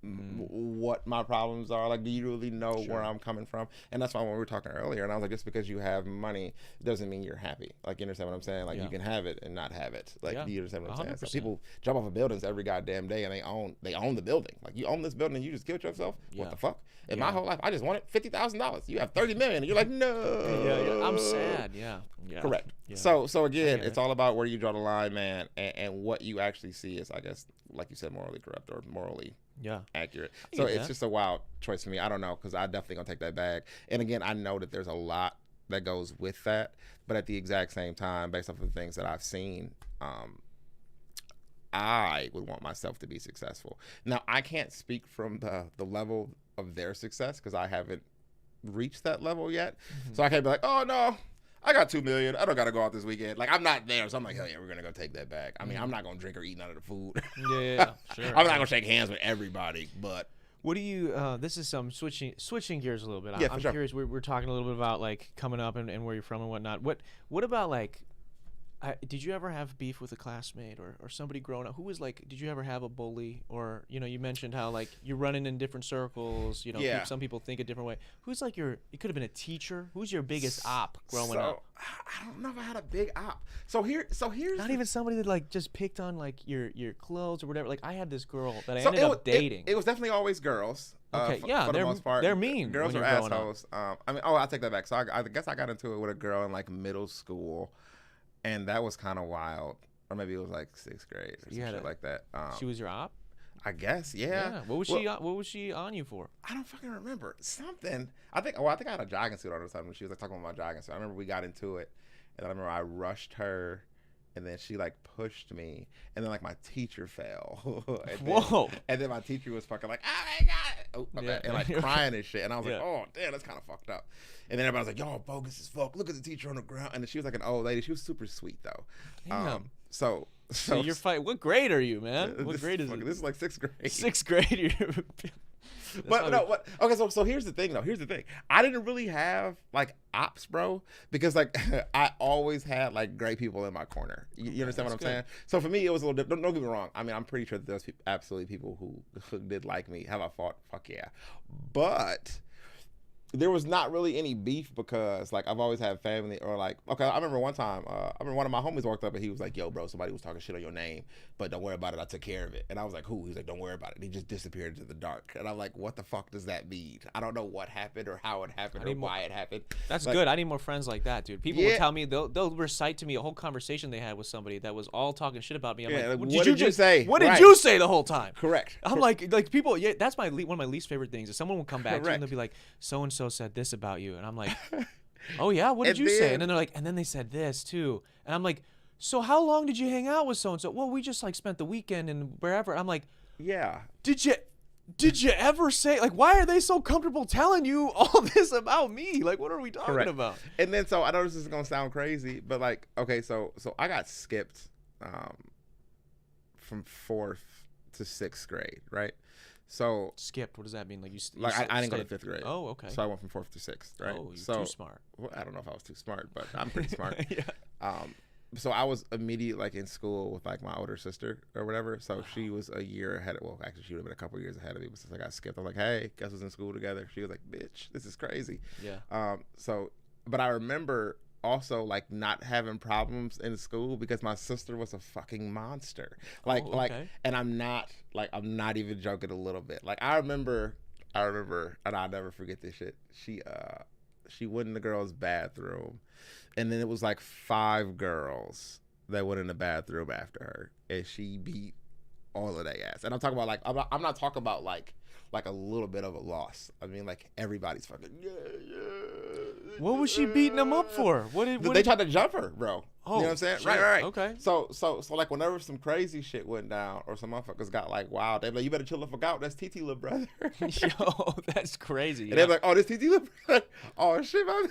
what my problems are? Like, do you really know where I'm coming from? And that's why when we were talking earlier, and I was like, just because you have money doesn't mean you're happy. Like, you understand what I'm saying? Like, you can have it and not have it. Like, do you understand what I'm 100%. saying? So people jump off of buildings every goddamn day, and they own the building. Like, you own this building and you just killed yourself? What the fuck? In my whole life, I just wanted $50,000. You have $30 million, and you're like, no. I'm sad. Yeah. Correct. Yeah. So again, it's all about where you draw the line, man, and what you actually see is, I guess, like you said, morally corrupt or morally accurate. So it's just a wild choice for me. I don't know, because I definitely gonna take that bag. And again, I know that there's a lot that goes with that, but at the exact same time, based off of the things that I've seen, I would want myself to be successful. Now, I can't speak from the level of their success because I haven't reached that level yet. So I can't be like, oh no, I got $2 million. I don't got to go out this weekend. Like, I'm not there. So I'm like, hell yeah, we're going to go take that back. I mean, I'm not going to drink or eat none of the food. Yeah, sure. I'm not going to shake hands with everybody, but. What do you, this is some switching gears a little bit. Yeah, I'm curious, we're talking a little bit about, like, coming up and where you're from and whatnot. What about, like, did you ever have beef with a classmate or somebody growing up? Who was like, did you ever have a bully? Or, you know, you mentioned how, like, you're running in different circles, you know, some people think a different way. Who's like it could have been a teacher. Who's your biggest op growing up? I don't know if I had a big op. So here's not even somebody that, like, just picked on, like, your clothes or whatever. Like, I had this girl that I ended up dating. It was definitely always girls. Okay, for the most part. They're mean. Girls are assholes. I mean, I'll take that back. So I guess I got into it with a girl in, like, middle school. And that was kind of wild. Or maybe it was like 6th grade or some shit like that. She was your op? I guess, yeah. What was she on you for? I don't fucking remember. Something. I think I had a jogging suit on or something when she was like talking about my jogging suit. I remember we got into it. And I remember I rushed her. And then she, like, pushed me. And then, like, my teacher fell. And then my teacher was fucking like, oh, my God. Oh, my bad. And, like, crying and shit. And I was like, oh, damn, that's kind of fucked up. And then everybody was like, y'all bogus as fuck. Look at the teacher on the ground. And she was like an old lady. She was super sweet, though. Damn. So you're fighting. What grade are you, man? What grade is it? This is like 6th grade. 6th grade. Okay, so here's the thing, though. Here's the thing. I didn't really have, like, ops, bro, because, like, I always had, like, great people in my corner. You understand what I'm saying? So for me, it was a little different. Don't get me wrong. I mean, I'm pretty sure that there's absolutely people who did like me. Have I fought? Fuck yeah. But there was not really any beef because, like, I've always had family or, like, okay, I remember one time, one of my homies walked up and he was like, yo, bro, somebody was talking shit on your name, but don't worry about it. I took care of it. And I was like, who? He's like, don't worry about it. And he just disappeared into the dark. And I'm like, what the fuck does that mean? I don't know what happened or how it happened or why it happened. That's good. I need more friends like that, dude. People will tell me, they'll recite to me a whole conversation they had with somebody that was all talking shit about me. I'm like, what did you say? What did you say the whole time? Correct. I'm like people, that's one of my least favorite things is someone will come back to you and they'll be like, so-and-so said this about you. And I'm like, oh yeah, what did you say? And then they're like, and then they said this too. And I'm like, so how long did you hang out with so-and-so? Well, we just, like, spent the weekend and wherever. I'm like, yeah. Did you ever say, like, why are they so comfortable telling you all this about me? Like, what are we talking about? And then, so I know this is going to sound crazy, but, like, okay, so I got skipped from 4th to 6th grade, right? So skipped. What does that mean? Like I didn't go to 5th grade. Oh, okay. So I went from 4th to 6th, right? Oh, you're too smart. Well, I don't know if I was too smart, but I'm pretty smart. So I was immediately, like, in school with, like, my older sister or whatever. So she was a year ahead of, well, actually she would have been a couple of years ahead of me. But since I got skipped, I'm like, hey, guess who's in school together? She was like, bitch, this is crazy. Yeah. But I remember also, like, not having problems in school because my sister was a fucking monster. Like, and I'm not even joking a little bit. Like, I remember, and I'll never forget this shit. She went in the girls' bathroom, and then it was like 5 girls that went in the bathroom after her, and she beat all of their ass. And I'm talking about, like, I'm not talking about like a little bit of a loss. I mean, like, everybody's fucking What was she beating them up for? They tried to jump her, bro. Oh, you know what I'm saying? shit. Right. Okay. So like, whenever some crazy shit went down or some motherfuckers got, like, wild, they're like, you better chill the fuck out. That's TT little brother. Yo, that's crazy. And they're like, oh, this TT little brother. Oh shit, man.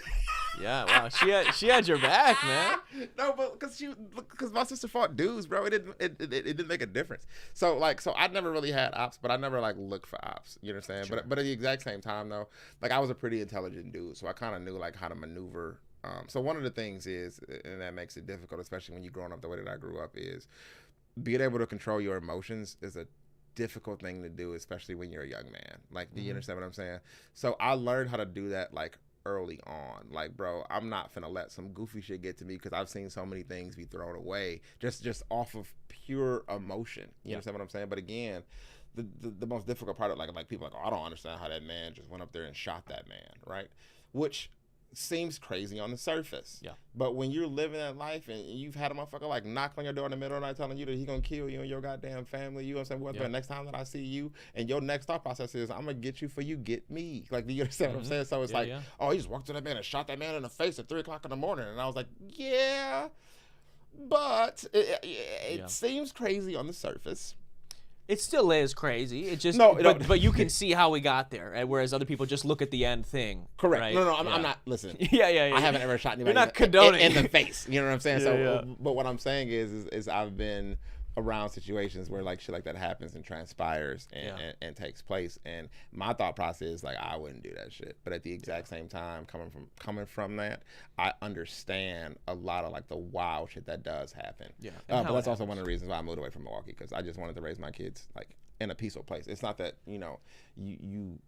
Yeah, wow. She had your back, man. No, but because my sister fought dudes, bro. It didn't make a difference. So I never really had ops, but I never like looked for ops. You understand? Sure. But at the exact same time though, like I was a pretty intelligent dude, so I kind of knew like how to maneuver. So one of the things is, and that makes it difficult, especially when you're growing up the way that I grew up, is being able to control your emotions is a difficult thing to do, especially when you're a young man. Like, do you understand what I'm saying? So I learned how to do that like early on. Like, bro, I'm not finna let some goofy shit get to me because I've seen so many things be thrown away just off of pure emotion. You understand what I'm saying? But again, the most difficult part of like people are like, oh, I don't understand how that man just went up there and shot that man, right? Which seems crazy on the surface. Yeah. But when you're living that life and you've had a motherfucker like knock on your door in the middle of the night telling you that he gonna kill you and your goddamn family, you gonna say, well, the next time that I see you, and your next thought process is, I'm gonna get you for you get me. Like, do you understand what I'm saying? So it's oh, he just walked to that man and shot that man in the face at 3 o'clock in the morning. And I was like, yeah, but it seems crazy on the surface. It still is crazy. It just but you can see how we got there, right? Whereas other people just look at the end thing. Correct. Right? No, I'm not. Listen. Yeah. I haven't ever shot anybody. You're not condoning in the face. You know what I'm saying? But what I'm saying is I've been around situations where like shit like that happens and transpires and takes place, and my thought process is like, I wouldn't do that shit. But at the exact same time, coming from that, I understand a lot of like the wild shit that does happen. But that's also one of the reasons why I moved away from Milwaukee, because I just wanted to raise my kids like in a peaceful place. It's not that you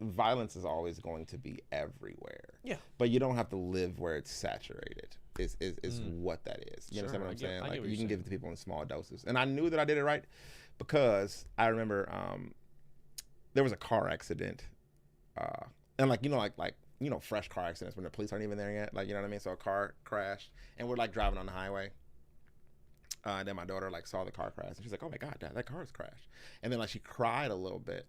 violence is always going to be everywhere. But you don't have to live where it's saturated. Is what that is. You understand what I'm saying? Like, you can give it to people in small doses. And I knew that I did it right because I remember there was a car accident, and fresh car accidents when the police aren't even there yet. Like, you know what I mean? So a car crashed, and we're like driving on the highway. And then my daughter like saw the car crash, and she's like, "Oh my God, Dad, that car's crashed." And then like she cried a little bit.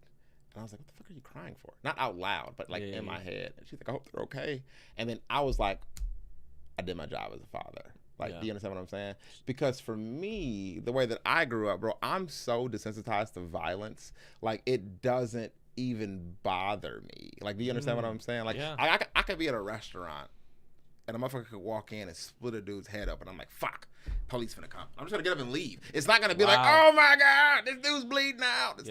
And I was like, what the fuck are you crying for? Not out loud, but like in my head. And she's like, I hope they're okay. And then I was like, I did my job as a father. Like, do you understand what I'm saying? Because for me, the way that I grew up, bro, I'm so desensitized to violence. Like, it doesn't even bother me. Like, do you understand what I'm saying? Like, I could be at a restaurant and a motherfucker could walk in and split a dude's head up, and I'm like, fuck, police finna come. I'm just gonna get up and leave. It's not gonna be like, oh my God, this dude's bleeding out. It's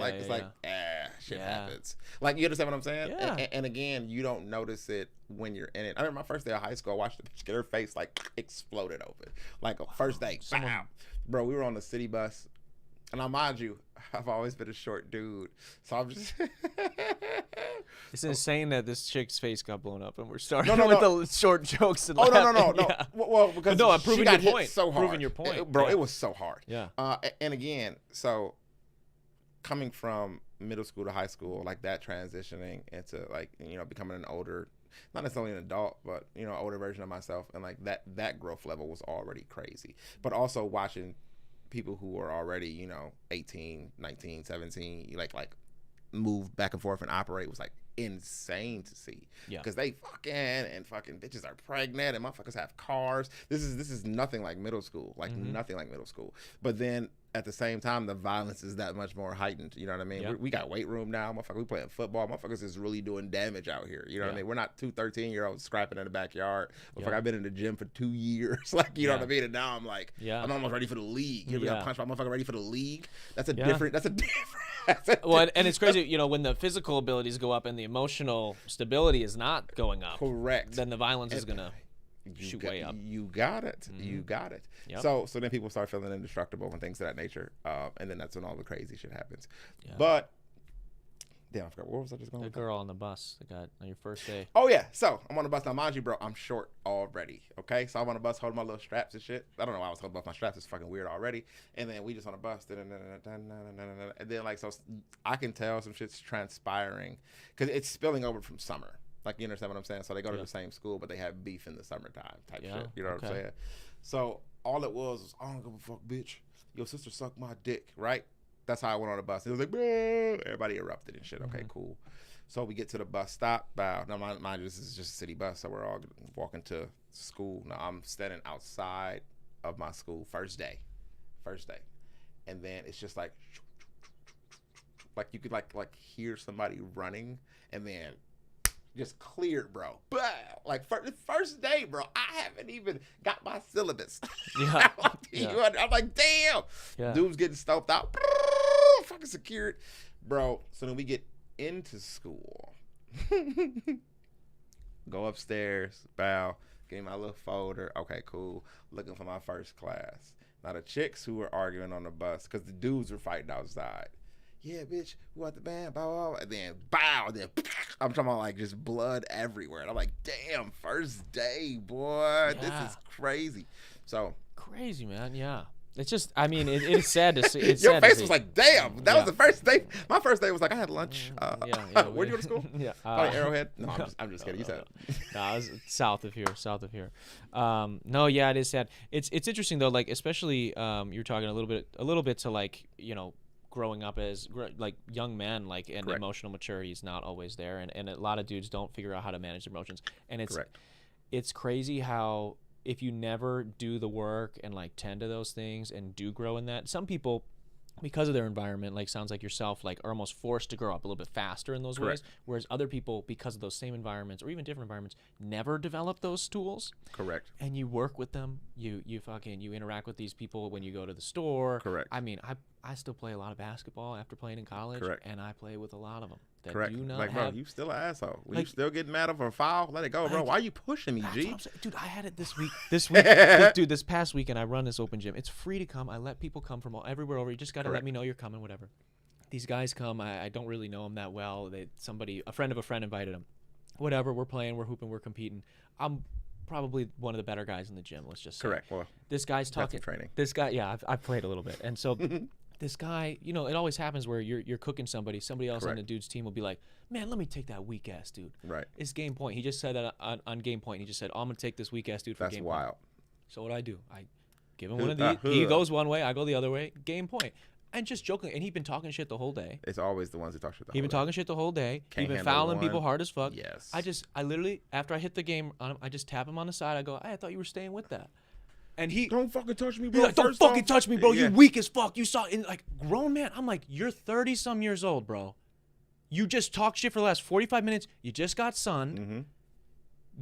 shit happens. Like, you understand what I'm saying? And again, you don't notice it when you're in it. I remember my first day of high school, I watched the bitch get her face like exploded open. Like, first day, bam. Bro, we were on the city bus. And now, mind you, I've always been a short dude, so I'm just. It's insane that this chick's face got blown up, and we're starting with the short jokes. And no. Yeah. Well, because I'm proving she got your point. Hit so hard. Proving your point, bro. It was so hard. Yeah. And again, so coming from middle school to high school, like that transitioning into like becoming an older, not necessarily an adult, but older version of myself, and like that growth level was already crazy. But also watching people who are already 18, 19, 17 like move back and forth and operate was like insane to see, because they fucking bitches are pregnant and motherfuckers have cars. This is nothing like middle school, nothing like middle school. But then at the same time, the violence is that much more heightened. You know what I mean? We got weight room now, motherfucker. We playing football. Motherfuckers is really doing damage out here. You know what I mean? We're not 2 13-year-olds scrapping in the backyard. Motherfucker, I've been in the gym for 2 years. Like, you know what I mean? And now I'm like, I'm almost ready for the league. You got punched by motherfucker ready for the league. That's a different. Well, and it's crazy, when the physical abilities go up and the emotional stability is not going up. Correct. Then the violence is gonna shoot way up. You got it. You got it. Yep. So then people start feeling indestructible and things of that nature, and then that's when all the crazy shit happens. But damn, I forgot, what was I just going the with? Girl on the bus that got on your first day. Oh yeah, so I'm on the bus now. Mind you, bro, I'm short already. Okay, so I'm on the bus holding my little straps and shit. I don't know why I was holding both my straps. It's fucking weird already. And then we just on the bus, and then like, so I can tell some shit's transpiring because it's spilling over from summer. Like, you understand what I'm saying? So they go to the same school, but they have beef in the summertime type shit. You know what I'm saying? So all it was, I don't give a fuck, bitch. Your sister sucked my dick, right? That's how I went on the bus. It was like, bro. Everybody erupted and shit. Okay, cool. So we get to the bus stop. Now, mind you, this is just a city bus, so we're all walking to school. Now, I'm standing outside of my school first day. And then it's just like you could like hear somebody running, and then just cleared, bro. But like the first day, bro, I haven't even got my syllabus. Yeah. I'm like, damn. Yeah. Dude's getting stuffed out. Fucking secured. Bro, so then we get into school. Go upstairs, bow, give me my little folder. Okay, cool. Looking for my first class. Now the chicks who were arguing on the bus, because the dudes were fighting outside. Yeah, bitch, who out the band? Bow, bow, and then bow, then I'm talking about like just blood everywhere. And I'm like, damn, first day, boy, this is crazy. So crazy, man. Yeah, it's just, I mean, it's sad to see. It's your sad face to see. was like, damn, that was the first day. My first day was like, I had lunch. Where'd you go to school? Yeah, probably Arrowhead. No, I'm just kidding. You said. No, I was south of here. No, yeah, it is sad. It's interesting though, like especially you're talking a little bit to like, you know, growing up as like young men, like, and Correct. emotional maturity is not always there, and a lot of dudes don't figure out how to manage their emotions, and it's crazy how if you never do the work and like tend to those things and do grow in that, some people, because of their environment, like sounds like yourself, like are almost forced to grow up a little bit faster in those Correct. ways, whereas other people, because of those same environments or even different environments, never develop those tools. Correct. And you work with them, you interact with these people when you go to the store. Correct. I mean, I still play a lot of basketball after playing in college. Correct. And I play with a lot of them that Correct. do not like, have. bro, you still an asshole. When like, you still getting mad over a foul, let it go, bro. Why are you pushing me, G? Dude, I had it this week. This past weekend, I run this open gym. It's free to come. I let people come from everywhere over. You just got to let me know you're coming, whatever. These guys come. I don't really know them that well. A friend of a friend invited them. Whatever, we're playing, we're hooping, we're competing. I'm probably one of the better guys in the gym, let's just say. Correct. Well, this guy's talking. Training. This guy, yeah, I've played a little bit. And so this guy, you know, it always happens where you're cooking somebody else on the dude's team will be like, man, let me take that weak ass dude. Right. It's game point. He just said that on game point. He just said, oh, I'm gonna take this weak ass dude for That's game wild. point. So what I do, I give him one of these. He goes one way, I go the other way. Game point. And just joking, and he'd been talking shit the whole day. It's always the ones who talk shit the whole day. He'd been talking shit the whole day. Can't He'd been handle fouling one. people hard as fuck. Yes. I literally, after I hit the game on him, I just tap him on the side. I go, hey, I thought you were staying with that. And he don't fucking touch me, bro. He's like, don't fucking touch me, bro. You weak as fuck. You saw it, like grown man. I'm like, you're 30 some years old, bro. You just talked shit for the last 45 minutes. You just got sunned. Mm-hmm.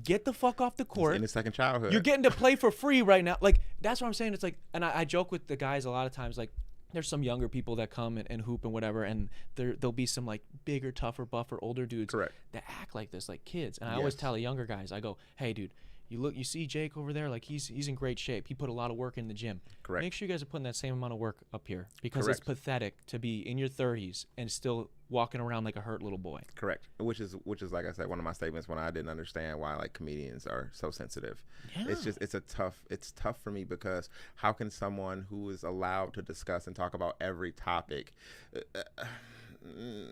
Get the fuck off the court. He's in his second childhood. You're getting to play for free right now. Like, that's what I'm saying. It's like, and I joke with the guys a lot of times, like, there's some younger people that come and hoop and whatever, and there'll be some like bigger, tougher, buffer, older dudes Correct. that act like this, like kids. And I always tell the younger guys, I go, hey, dude, you see Jake over there, like he's in great shape. He put a lot of work in the gym. Correct. Make sure you guys are putting that same amount of work up here, because it's pathetic to be in your 30s and still walking around like a hurt little boy. Correct. Which is like I said, one of my statements when I didn't understand why like comedians are so sensitive. Yeah. It's tough for me, because how can someone who is allowed to discuss and talk about every topic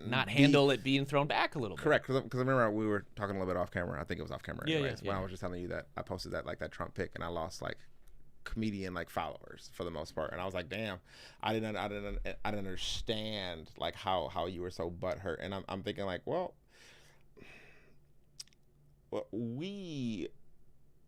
not handle it being thrown back a little bit? Correct. Because I remember we were talking a little bit off camera. I think it was off camera. Yeah, anyways, yeah. When I was just telling you that I posted that Trump pic and I lost like comedian like followers for the most part, and I was like, damn, I didn't understand like how you were so butthurt. And I'm thinking like, well, we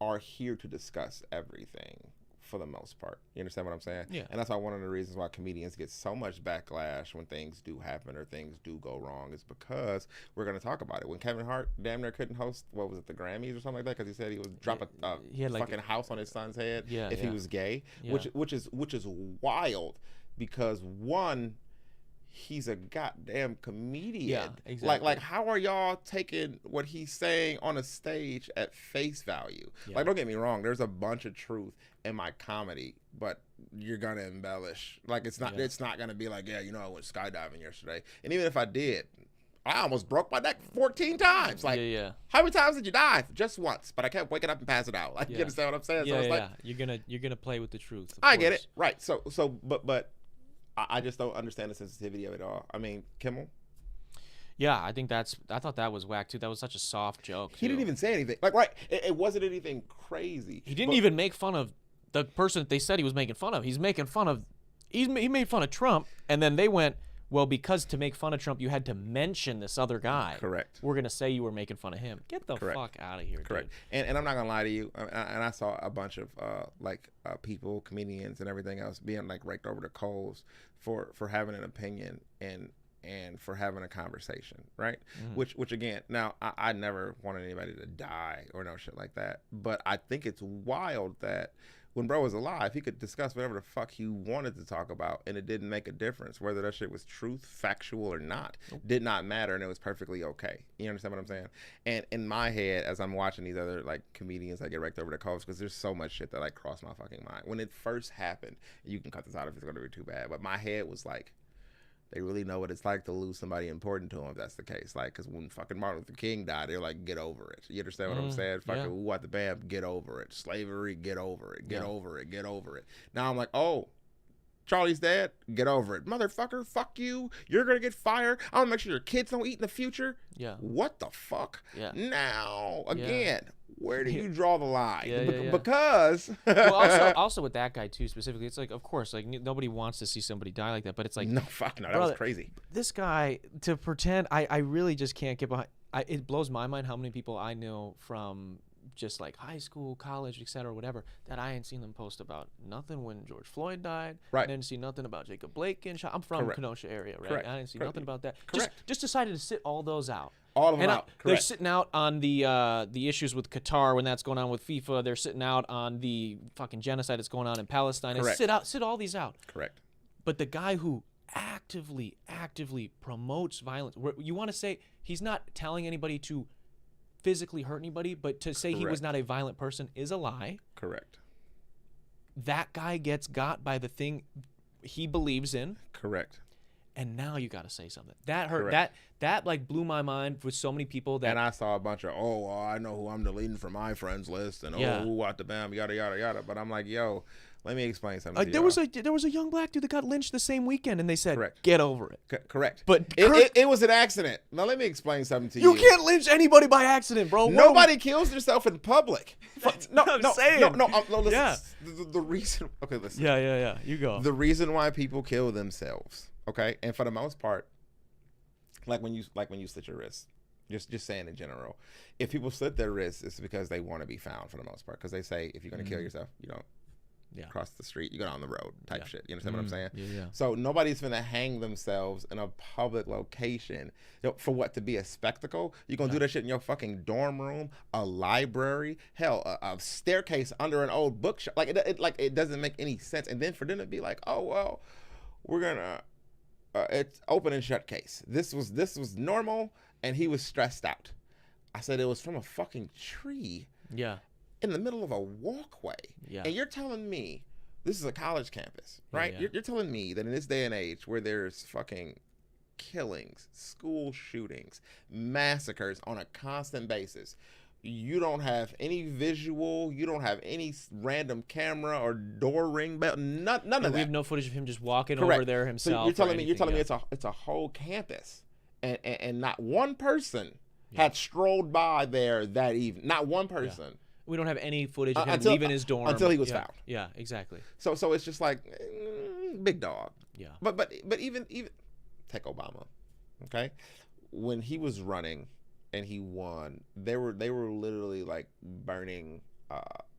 are here to discuss everything for the most part. You understand what I'm saying? Yeah. And that's why one of the reasons why comedians get so much backlash when things do happen or things do go wrong is because we're going to talk about it. When Kevin Hart damn near couldn't host, what was it, the Grammys or something like that, because he said he would drop a fucking house on his son's head if he was gay, which is wild, because one, he's a goddamn comedian. Yeah, exactly. Like how are y'all taking what he's saying on a stage at face value? Yeah. Like, don't get me wrong, there's a bunch of truth in my comedy, but you're gonna embellish. Like, it's not gonna be like, yeah, you know, I went skydiving yesterday, and even if I did, I almost broke my neck 14 times. Like, how many times did you dive? Just once, but I kept waking up and passing out. Like, you understand what I'm saying? Yeah, so it's like, you're gonna play with the truth. I get it, right? So, but I just don't understand the sensitivity of it all. I mean, Kimmel. Yeah, I thought that was whack too. That was such a soft joke. He didn't even say anything. Like, right, it wasn't anything crazy. He didn't even make fun of the person that they said he was making fun of. He made fun of Trump, and then they went, well, because to make fun of Trump, you had to mention this other guy. Correct. We're gonna say you were making fun of him. Get the fuck out of here. Correct. Dude. And I'm not gonna lie to you. And I saw a bunch of people, comedians, and everything else being like raked over the coals for having an opinion and and for having a conversation, right? Which again, now I never wanted anybody to die or no shit like that, but I think it's wild that when bro was alive, he could discuss whatever the fuck he wanted to talk about, and it didn't make a difference whether that shit was truth, factual, or not. Did not matter, and it was perfectly okay. You understand what I'm saying? And in my head, as I'm watching these other like comedians, I get wrecked over the coals because there's so much shit that like crossed my fucking mind when it first happened. You can cut this out if it's gonna be too bad, but my head was like, they really know what it's like to lose somebody important to them if that's the case. Like, because when fucking Martin Luther King died, they're like, get over it. You understand what I'm saying? Fucking who what the bam, get over it. Slavery, get over it. Get over it. Get over it. Now I'm like, oh, Charlie's dead? Get over it. Motherfucker, fuck you. You're going to get fired. I'm going to make sure your kids don't eat in the future. Yeah. What the fuck? Yeah. Now, again, where do you draw the line? Yeah. Because well, also with that guy too specifically, it's like, of course, like nobody wants to see somebody die like that, but it's like, no, fuck no, that was crazy. This guy, to pretend, I really just can't get behind. It blows my mind how many people I know from just like high school, college, etc., whatever, that I ain't seen them post about nothing when George Floyd died. Right. I didn't see nothing about Jacob Blake getting shot. I'm from Kenosha area, right? Correct. I didn't see nothing about that. Correct. Just decided to sit all those out. All of them out. They're sitting out on the issues with Qatar when that's going on with FIFA. They're sitting out on the fucking genocide that's going on in Palestine. Correct. Sit all these out. Correct. But the guy who actively promotes violence, you want to say he's not telling anybody to physically hurt anybody, but to say he was not a violent person is a lie. Correct. That guy gets got by the thing he believes in. Correct. And now you got to say something. That hurt. That like blew my mind with so many people. That and I saw a bunch of, I know who I'm deleting from my friends list, and what the bam, yada yada yada. But I'm like, yo, let me explain something. To there was a young black dude that got lynched the same weekend, and they said, get over it. Correct. But it was an accident. Now let me explain something to you. You can't lynch anybody by accident, bro. Nobody kills themselves in public. No, listen. Yeah. The reason. Okay, listen. Yeah. You go. The reason why people kill themselves. Okay, and for the most part, like when you slit your wrist, just saying in general, if people slit their wrists, it's because they want to be found for the most part. Because they say if you're gonna kill yourself, you don't cross the street, you go down the road type shit. You understand what I'm saying? Yeah. So nobody's gonna hang themselves in a public location for what to be a spectacle. You're gonna do that shit in your fucking dorm room, a library, hell, a staircase under an old bookshelf. It doesn't make any sense. And then for them to be like, oh well, we're gonna. It's open and shut case. This was normal, and he was stressed out. I said it was from a fucking tree. Yeah. In the middle of a walkway. Yeah. And you're telling me this is a college campus, right? Yeah. You're telling me that in this day and age where there's fucking killings, school shootings, massacres on a constant basis, you don't have any visual, you don't have any random camera or door ring bell, none of that. We have no footage of him just walking over there himself. So you're telling me it's a whole campus, and not one person had strolled by there that evening. Not one person. Yeah. We don't have any footage of him leaving his dorm until he was found. Yeah, exactly. So it's just like big dog. Yeah. But even take Obama, okay, when he was running. And he won. They were literally like burning,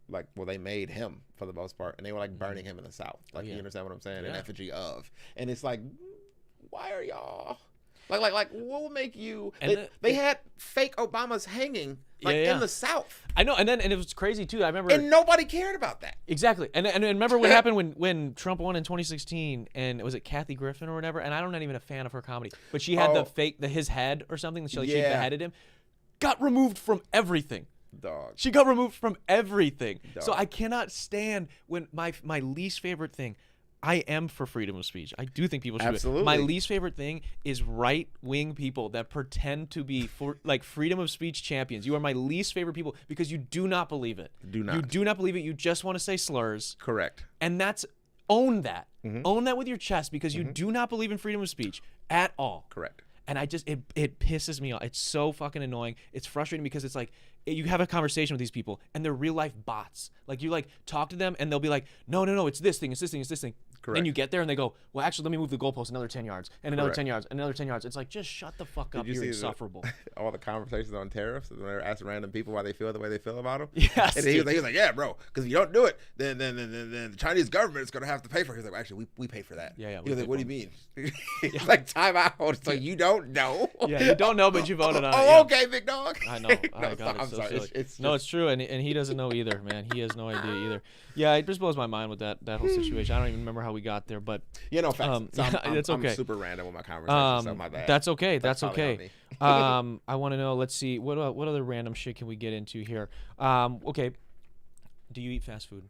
they made him for the most part, and they were like burning him in the South. Like, you understand what I'm saying? An effigy of, and it's like, why are y'all like what will make you? They had fake Obamas hanging in the South. I know, and it was crazy too. I remember, and nobody cared about that. Exactly, and remember what happened when Trump won in 2016, and was it Kathy Griffin or whatever? And I'm not even a fan of her comedy, but she had his head or something. She beheaded him. Got removed from everything. Dog. She got removed from everything. Dog. So I cannot stand when my least favorite thing. I am for freedom of speech. I do think people should. Absolutely. My least favorite thing is right-wing people that pretend to be freedom of speech champions. You are my least favorite people because you do not believe it. Do not. You do not believe it. You just want to say slurs. Correct. And own that. Mm-hmm. Own that with your chest because you do not believe in freedom of speech at all. Correct. And it pisses me off. It's so fucking annoying. It's frustrating because it's like you have a conversation with these people and they're real life bots. Like you talk to them and they'll be like, no, it's this thing, it's this thing, it's this thing. Then you get there and they go, well, actually, let me move the goalpost another 10 yards and another Correct. 10 yards and another 10 yards. It's like, just shut the fuck up. You're insufferable. All the conversations on tariffs when they're asking random people why they feel the way they feel about them. Yes. And he was like, yeah, bro, because if you don't do it, then the Chinese government is going to have to pay for it. He's like, well, actually, we pay for that. Yeah. He was like, what do you mean? He's like, time out. So you don't know? Yeah, you don't know, but you voted on it. Oh, okay, big dog. I know. I'm sorry. Silly. It's no, it's true, and he doesn't know either, man. He has no idea either. Yeah, it just blows my mind with that whole situation. I don't even remember how we got there, but facts. That's okay. I'm super random with my conversation, so my bad. That's okay. That's okay. I want to know. Let's see. What other random shit can we get into here? Okay. Do you eat fast food?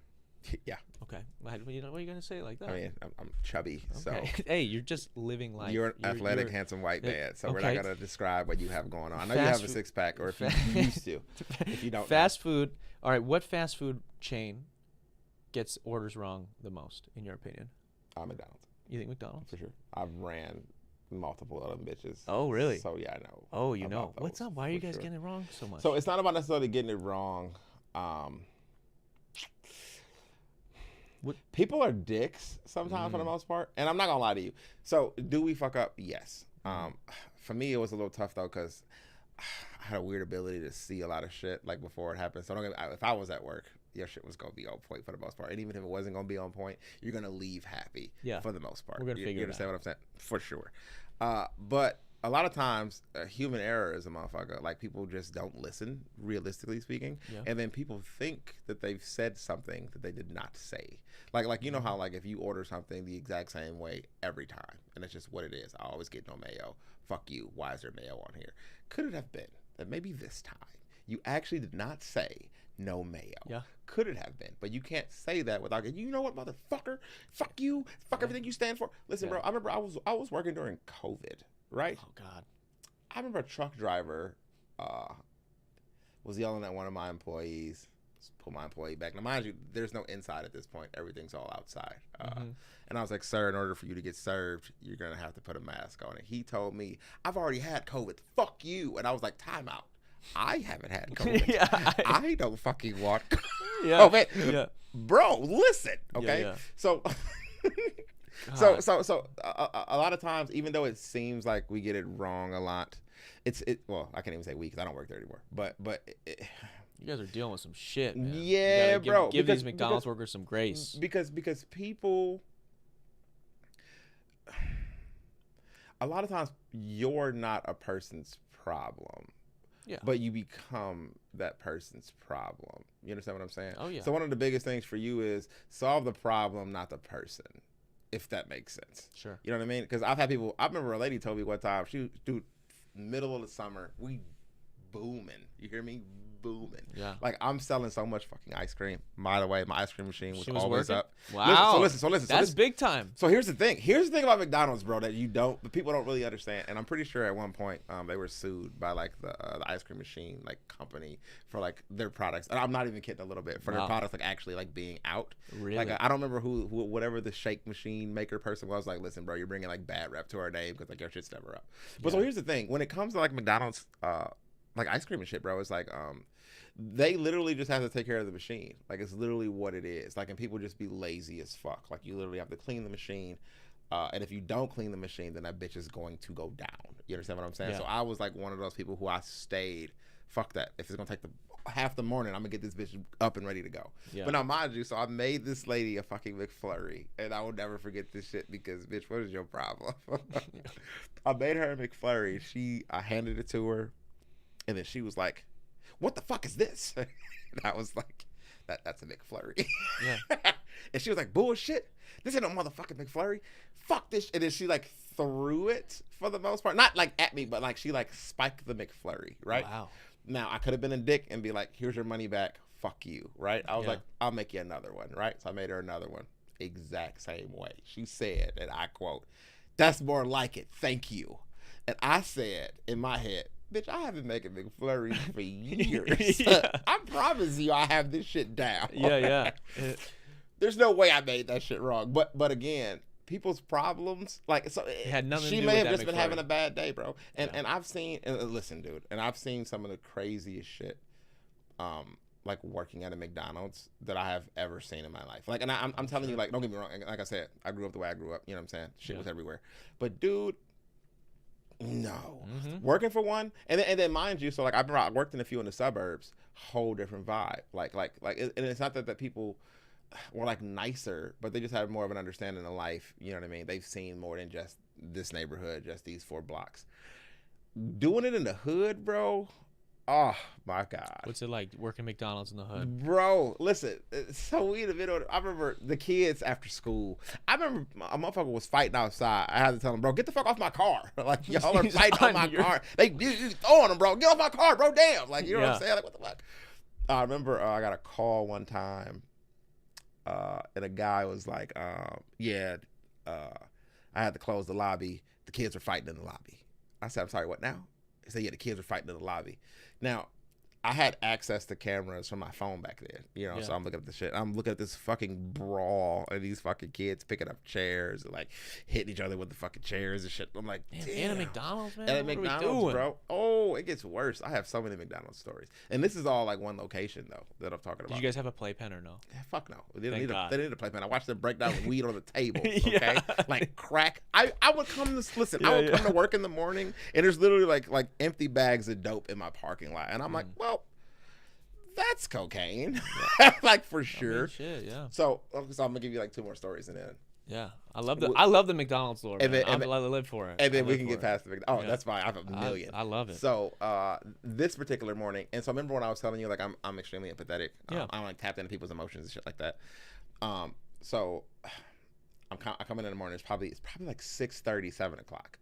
Yeah. Okay. What are you gonna say like that? I mean, I'm chubby, okay. so. Hey, you're just living life. You're an athletic, handsome white man, so we're not gonna describe what you have going on. I know you Fast have a six pack, or if you used to. If you don't. Fast food. All right. What fast food chain gets orders wrong the most, in your opinion? McDonald's. You think McDonald's? For sure. I've ran multiple of them bitches. Oh, really? So yeah, I know. Oh, you know. What's up? Why are you guys getting it wrong so much? So it's not about necessarily getting it wrong. People are dicks sometimes for the most part, and I'm not gonna lie to you. So do we fuck up? Yes. For me, it was a little tough though, because I had a weird ability to see a lot of shit like before it happened. So if I was at work, your shit was gonna be on point for the most part, and even if it wasn't gonna be on point, you're gonna leave happy. Yeah. For the most part, we're gonna figure it out. You understand what I'm saying? For sure. But a lot of times, human error is a motherfucker. Like, people just don't listen, realistically speaking. Yeah. And then people think that they've said something that they did not say. Like you know how, like, if you order something the exact same way every time, and it's just what it is. I always get no mayo. Fuck you. Why is there mayo on here? Could it have been that maybe this time you actually did not say no mayo? Yeah. Could it have been? But you can't say that without getting, you know what, motherfucker? Fuck you. Fuck everything you stand for. Listen, bro, I remember I was working during COVID. Right? Oh, God. I remember a truck driver was yelling at one of my employees. Let's pull my employee back. Now, mind you, there's no inside at this point. Everything's all outside. And I was like, sir, in order for you to get served, you're going to have to put a mask on. And he told me, I've already had COVID. Fuck you. And I was like, time out. I haven't had COVID. I don't fucking want COVID. Yeah. Bro, listen. Okay? Yeah. So... So a lot of times, even though it seems like we get it wrong a lot, well, I can't even say we because I don't work there anymore. But you guys are dealing with some shit, man. Yeah, bro. Give these McDonald's workers some grace. Because people, a lot of times, you're not a person's problem. Yeah. But you become that person's problem. You understand what I'm saying? Oh yeah. So one of the biggest things for you is solve the problem, not the person. If that makes sense. Sure. You know what I mean? Because I've had people, I remember a lady told me one time, dude, middle of the summer, we booming. You hear me? Booming. Yeah. Like, I'm selling so much fucking ice cream. By the way, my ice cream machine was always working? Up. Wow. Listen. That's big time. So here's the thing. Here's the thing about McDonald's, bro, that people don't really understand. And I'm pretty sure at one point they were sued by like the ice cream machine like company for like their products. And I'm not even kidding a little bit, for their products like actually like being out. Really? Like I don't remember who whatever the shake machine maker person was, like, listen, bro, you're bringing like bad rep to our name because like your shit's never up. But so here's the thing. When it comes to like McDonald's like ice cream and shit, bro, it's like they literally just have to take care of the machine. Like, it's literally what it is. Like, and people just be lazy as fuck. Like, you literally have to clean the machine. And if you don't clean the machine, then that bitch is going to go down. You understand what I'm saying? Yeah. So I was like one of those people who I stayed. Fuck that. If it's going to take half the morning, I'm going to get this bitch up and ready to go. Yeah. But now, mind you, so I made this lady a fucking McFlurry. And I will never forget this shit because, bitch, what is your problem? I made her a McFlurry. I handed it to her. And then she was like, what the fuck is this? And I was like, that's a McFlurry. Yeah. And she was like, bullshit. This ain't no motherfucking McFlurry. Fuck this. And then she like threw it for the most part. Not like at me, but like she like spiked the McFlurry, right? Wow. Now, I could have been a dick and be like, here's your money back. Fuck you, right? I was like, I'll make you another one, right? So I made her another one. Exact same way. She said, and I quote, that's more like it. Thank you. And I said in my head, bitch, I have been making McFlurries for years. Yeah. I promise you I have this shit down. Yeah. There's no way I made that shit wrong. But again, people's problems, like, so it had nothing she to do may with have just McFlurry. Been having a bad day, bro. And I've seen, listen, dude, and I've seen some of the craziest shit. like working at a McDonald's that I have ever seen in my life. Like, and I'm telling you, like, don't get me wrong. Like I said, I grew up the way I grew up. You know what I'm saying? Shit was everywhere. But dude, no, working for one, and then mind you, so like I worked in a few in the suburbs, whole different vibe. And it's not that people were like nicer, but they just had more of an understanding of life. You know what I mean? They've seen more than just this neighborhood, just these 4 blocks. Doing it in the hood, bro. Oh my God. What's it like working McDonald's in the hood? Bro, listen. So we in the middle. I remember the kids after school. I remember a motherfucker was fighting outside. I had to tell him, bro, get the fuck off my car. Like, y'all are fighting on my car. They throwing them, bro. Get off my car, bro. Damn. Like, you know what I'm saying? Like, what the fuck? I remember I got a call one time, and a guy was like, I had to close the lobby. The kids were fighting in the lobby. I said, I'm sorry, what now? He said, yeah, the kids were fighting in the lobby. Now, I had access to cameras from my phone back then, you know, so I'm looking at the shit. I'm looking at this fucking brawl and these fucking kids picking up chairs and like hitting each other with the fucking chairs and shit. I'm like, damn. And a McDonald's, man. And a McDonald's, bro. Oh, it gets worse. I have so many McDonald's stories. And this is all like one location, though, that I'm talking about. Did you guys have a playpen or no? Yeah, fuck no. They didn't need a playpen. I watched them break down weed on the tables, okay? Like crack. I would come to, listen, I would come to work in the morning and there's literally like empty bags of dope in my parking lot. And I'm like, well, that's cocaine, like for sure. I mean, shit, yeah. So I'm gonna give you like 2 more stories and then. Yeah, I love the McDonald's lore. I live for it. And then we can get past the McDonald's. Oh, that's fine. I have a million. I love it. So this particular morning, and so I remember when I was telling you like I'm extremely empathetic. I'm like tapped into people's emotions and shit like that. So I come in the morning. It's probably like 6:30, 7 o'clock.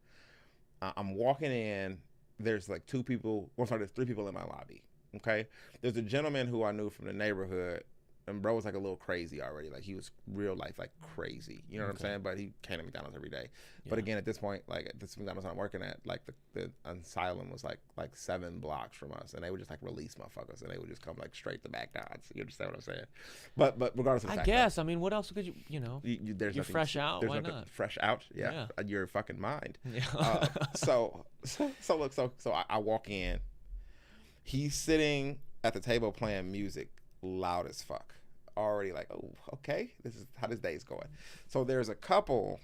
I'm walking in. There's like 2 people. Well, sorry, there's 3 people in my lobby. Okay, there's a gentleman who I knew from the neighborhood, and bro was like a little crazy already. Like he was real life like crazy. You know what I'm saying? But he came to McDonald's every day. Yeah. But again, at this point, like at this McDonald's I'm working at, like the asylum was like 7 blocks from us, and they would just like release motherfuckers, and they would just come like straight to McDonald's. You understand what I'm saying? But regardless of the fact, I guess, I mean, what else could you there's you're fresh out. Why not? Fresh out, yeah. Your fucking mind. Yeah. So I walk in. He's sitting at the table playing music loud as fuck. Already like, oh, okay, this is how this day's going. So there's a couple,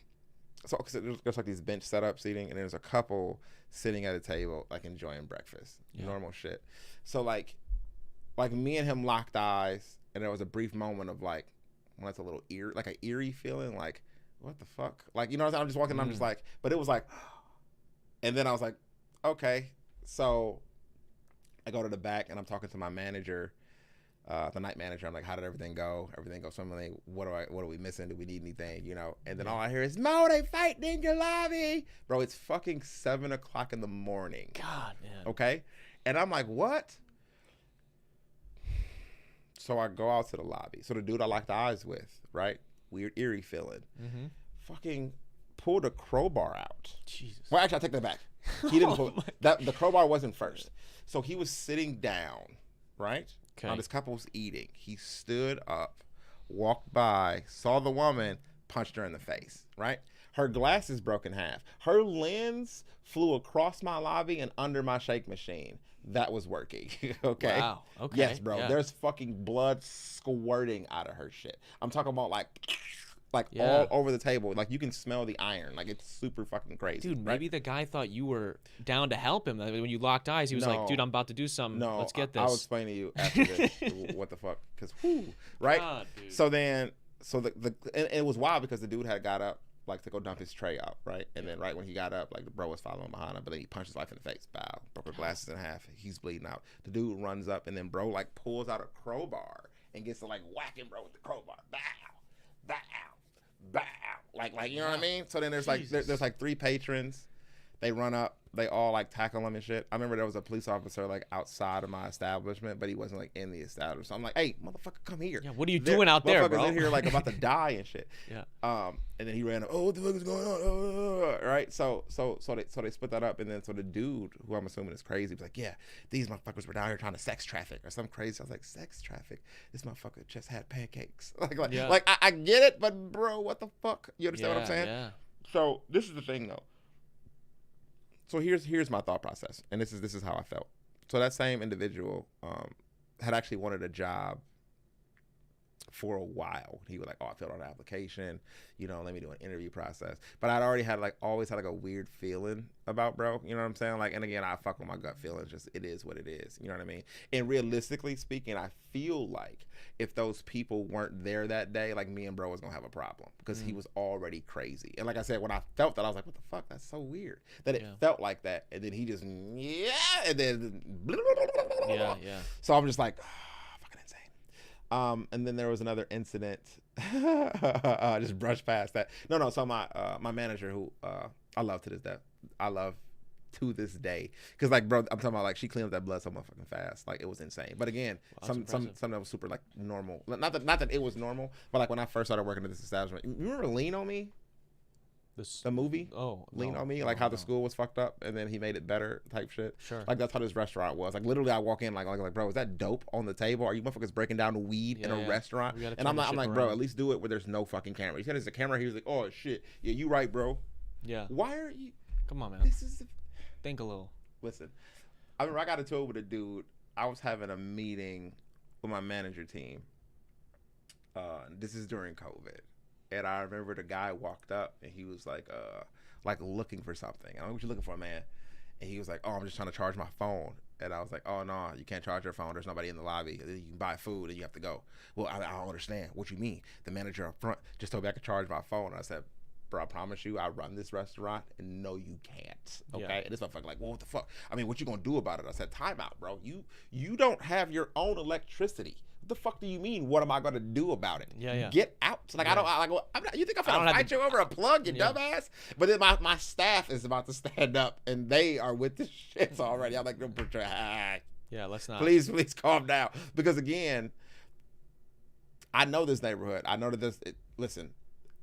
cause there's like these bench setup seating, and there's a couple sitting at a table like enjoying breakfast, normal shit. So like me and him locked eyes, and there was a brief moment of like, well, that's a little eerie, like an eerie feeling, like what the fuck, like, you know what I'm just walking, I'm just like, but it was like, and then I was like, okay, so I go to the back and I'm talking to my manager, the night manager. I'm like, how did everything go? Everything goes swimmingly. What are we missing? Do we need anything? You know? And then all I hear is, Mo, they fighting in your lobby. Bro, it's fucking 7 o'clock in the morning. God, man. Okay? And I'm like, what? So I go out to the lobby. So the dude I locked eyes with, right? Weird, eerie feeling. Fucking pulled a crowbar out. Jesus. Well, actually, I take that back. He didn't pull that. The crowbar wasn't first. So he was sitting down, right? Okay. Now this couple was eating. He stood up, walked by, saw the woman, punched her in the face, right? Her glass is broken in half. Her lens flew across my lobby and under my shake machine. That was working. Okay. Wow. Okay. Yes, bro. Yeah. There's fucking blood squirting out of her shit. I'm talking about like all over the table. Like you can smell the iron. Like it's super fucking crazy. Dude, maybe the guy thought you were down to help him. When you locked eyes, he was like, dude, I'm about to do something. No, let's get this. I'll explain to you after this what the fuck. Because right? God, so then, and it was wild because the dude had got up like to go dump his tray out, right? And then right when he got up, like the bro was following behind him, but then he punched his wife in the face. Bow. Broke her glasses in half. He's bleeding out. The dude runs up and then bro like pulls out a crowbar and gets to like whacking bro with the crowbar. Bow. Bow. Bow. Like you know what I mean? So then there's like there's like 3 patrons. They run up, they all like tackle him and shit. I remember there was a police officer like outside of my establishment, but he wasn't like in the establishment. So I'm like, hey, motherfucker, come here. Yeah, what are you doing out there, bro? In here like about to die and shit. Yeah. And then he ran up, oh, what the fuck is going on? Right? So they split that up, and then so the dude, who I'm assuming is crazy, was like, yeah, these motherfuckers were down here trying to sex traffic or something crazy. I was like, sex traffic? This motherfucker just had pancakes. Like I get it, but bro, what the fuck? You understand what I'm saying? Yeah. So this is the thing though. So here's my thought process, and this is how I felt. So that same individual had actually wanted a job for a while. He was like, oh, I filled out an application, let me do an interview process. But I'd already had always had a weird feeling about bro, you know what I'm saying? And again, I fuck with my gut feelings, just it is what it is, you know what I mean? And realistically speaking, I feel like if those people weren't there that day, me and bro was gonna have a problem because he was already crazy. And like I said, when I felt that, I was like, what the fuck? That's so weird that it felt like that. And then he just, and then, So I'm just like, and then there was another incident. Just brush past that. No. So my manager, who I love to this day, because bro, I'm talking about she cleaned up that blood so motherfucking fast, it was insane. But again, some that was super normal. Not that it was normal, but when I first started working at this establishment, you remember Lean on Me? The movie? Lean on Me, how the school was fucked up and then he made it better type shit. Sure. That's how this restaurant was. Literally I walk in bro, is that dope on the table? Are you motherfuckers breaking down the weed in a restaurant? And I'm like, bro, at least do it where there's no fucking camera. He said there's a camera. He was like, oh shit. Yeah, you right, bro. Yeah. Why are you? Come on, man. Think a little. Listen, I remember I got into it with a dude. I was having a meeting with my manager team. This is during COVID. And I remember the guy walked up and he was looking for something. I'm like, what you looking for, man? And he was like, oh, I'm just trying to charge my phone. And I was like, oh, no, you can't charge your phone. There's nobody in the lobby. You can buy food and you have to go. Well, I don't understand. What you mean? The manager up front just told me I could charge my phone. And I said, bro, I promise you, I run this restaurant and no, you can't. Okay. Yeah. And this motherfucker well, what the fuck? I mean, what you gonna do about it? I said, time out, bro. You don't have your own electricity. What the fuck do you mean? What am I gonna do about it? Yeah. Get out. I don't. I'm not, you think I'm gonna fight you over a plug, you dumbass? But then my staff is about to stand up and they are with the shits already. I'm like, don't put your yeah, let's not. Please calm down. Because again, I know this neighborhood. I know that listen,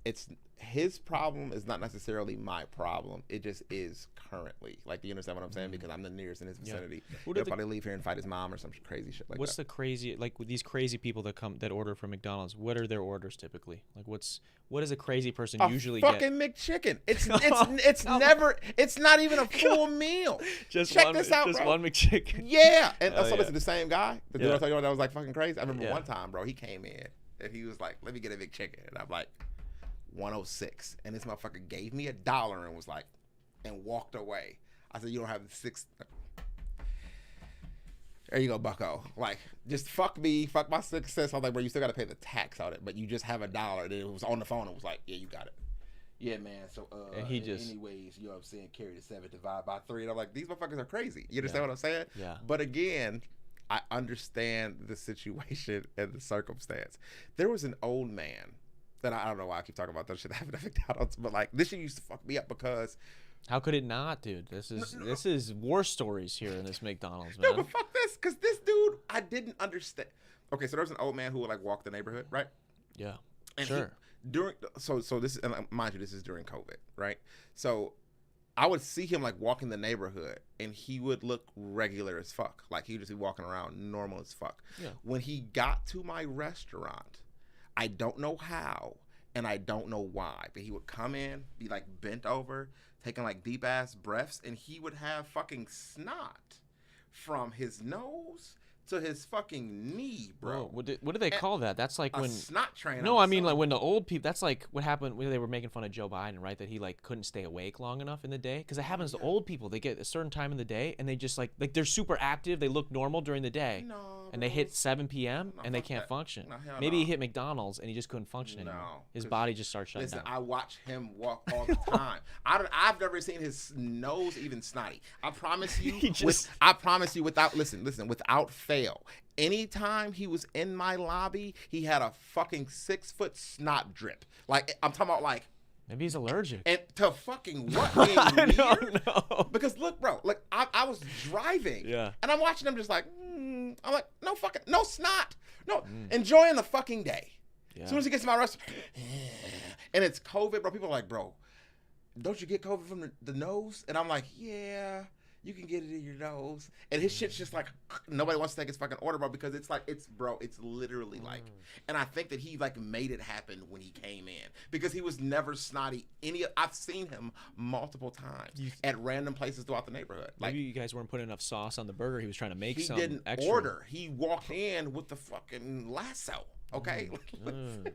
it's his problem is not necessarily my problem. It just is currently. Do you understand what I'm saying? Because I'm the nearest in his vicinity. He'll probably leave here and fight his mom or some crazy shit like what's that. What's the crazy, with these crazy people that order from McDonald's, what are their orders typically? What does a crazy person usually get? Fucking McChicken. It's not even a full meal. Check this out, just bro. One McChicken. Yeah. And so listen, the same guy, the dude I told you that was fucking crazy. I remember one time, bro, he came in and he was like, let me get a McChicken. And I'm like, 106, and this motherfucker gave me $1 and was like, and walked away. I said, you don't have the $6. There you go, bucko. Just fuck me, fuck my success. I was like, bro, you still got to pay the tax on it, but you just have $1. And it was on the phone and was like, yeah, you got it. Yeah, man. So, and he just, anyways, you know what I'm saying? Carry the 7, divide by 3. And I'm like, these motherfuckers are crazy. You understand what I'm saying? Yeah. But again, I understand the situation and the circumstance. There was an old man that I don't know why I keep talking about that shit happening at McDonald's, but this shit used to fuck me up because. How could it not, dude? This is war stories here in this McDonald's, man. No, but fuck this, because this dude, I didn't understand. Okay, so there was an old man who would walk the neighborhood, right? Yeah, and sure. So this is, and mind you, this is during COVID, right? So I would see him walking the neighborhood, and he would look regular as fuck. He would just be walking around normal as fuck. Yeah. When he got to my restaurant, I don't know how, and I don't know why, but he would come in, be bent over, taking deep ass breaths, and he would have fucking snot from his nose to his fucking knee, bro. Whoa, what do they call that? That's when a snot train. No, I mean when the old people. That's what happened when they were making fun of Joe Biden, right? That he couldn't stay awake long enough in the day, because it happens to old people. They get a certain time in the day and they just they're super active. They look normal during the day, and they hit 7 p.m. and they can't function. Maybe he hit McDonald's and he just couldn't function anymore. His body just starts shutting down. I watch him walk all the time. I've never seen his nose even snotty. I promise you. I promise you without without fail. Anytime he was in my lobby, he had a fucking 6-foot snot drip. I'm talking about maybe he's allergic. And to fucking what? I don't know. Because look, bro, I was driving. Yeah. And I'm watching him just I'm like, no snot. No, enjoying the fucking day. Yeah. As soon as he gets to my restaurant, and it's COVID, bro. People are like, bro, don't you get COVID from the nose? And I'm like, yeah. you can get it in your nose. And his shit's just like, nobody wants to take his fucking order, bro, because it's like, it's literally like, and I think that he like made it happen when he came in because he was never snotty. I've seen him multiple times at random places throughout the neighborhood. Like, maybe you guys weren't putting enough sauce on the burger. He was trying to make some extra. He didn't order. He walked in with the fucking lasso. Okay.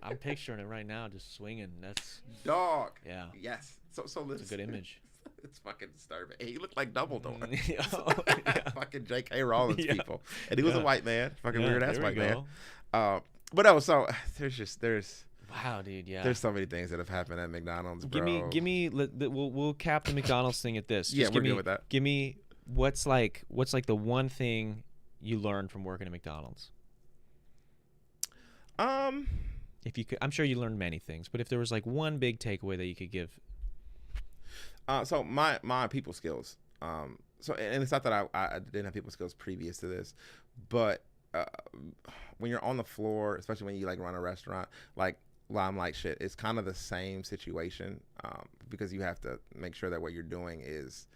I'm picturing it right now, just swinging. That's dog. Yeah. Yes. So it's a good image. It's fucking disturbing. He looked like Dumbledore. Yeah. Fucking J.K. Rowling's people, and he was a white man. Fucking weird ass white man. But no. So there's. Wow, dude. Yeah. There's so many things that have happened at McDonald's, bro. Give me. We'll cap the McDonald's thing at this. Just we're good with that. Give me what's like the one thing you learned from working at McDonald's. If you could, I'm sure you learned many things, but if there was like one big takeaway that you could give. So my people skills. So and it's not that I didn't have people skills previous to this, but when you're on the floor, especially when you like run a restaurant, like limelight shit, it's kind of the same situation because you have to make sure that what you're doing is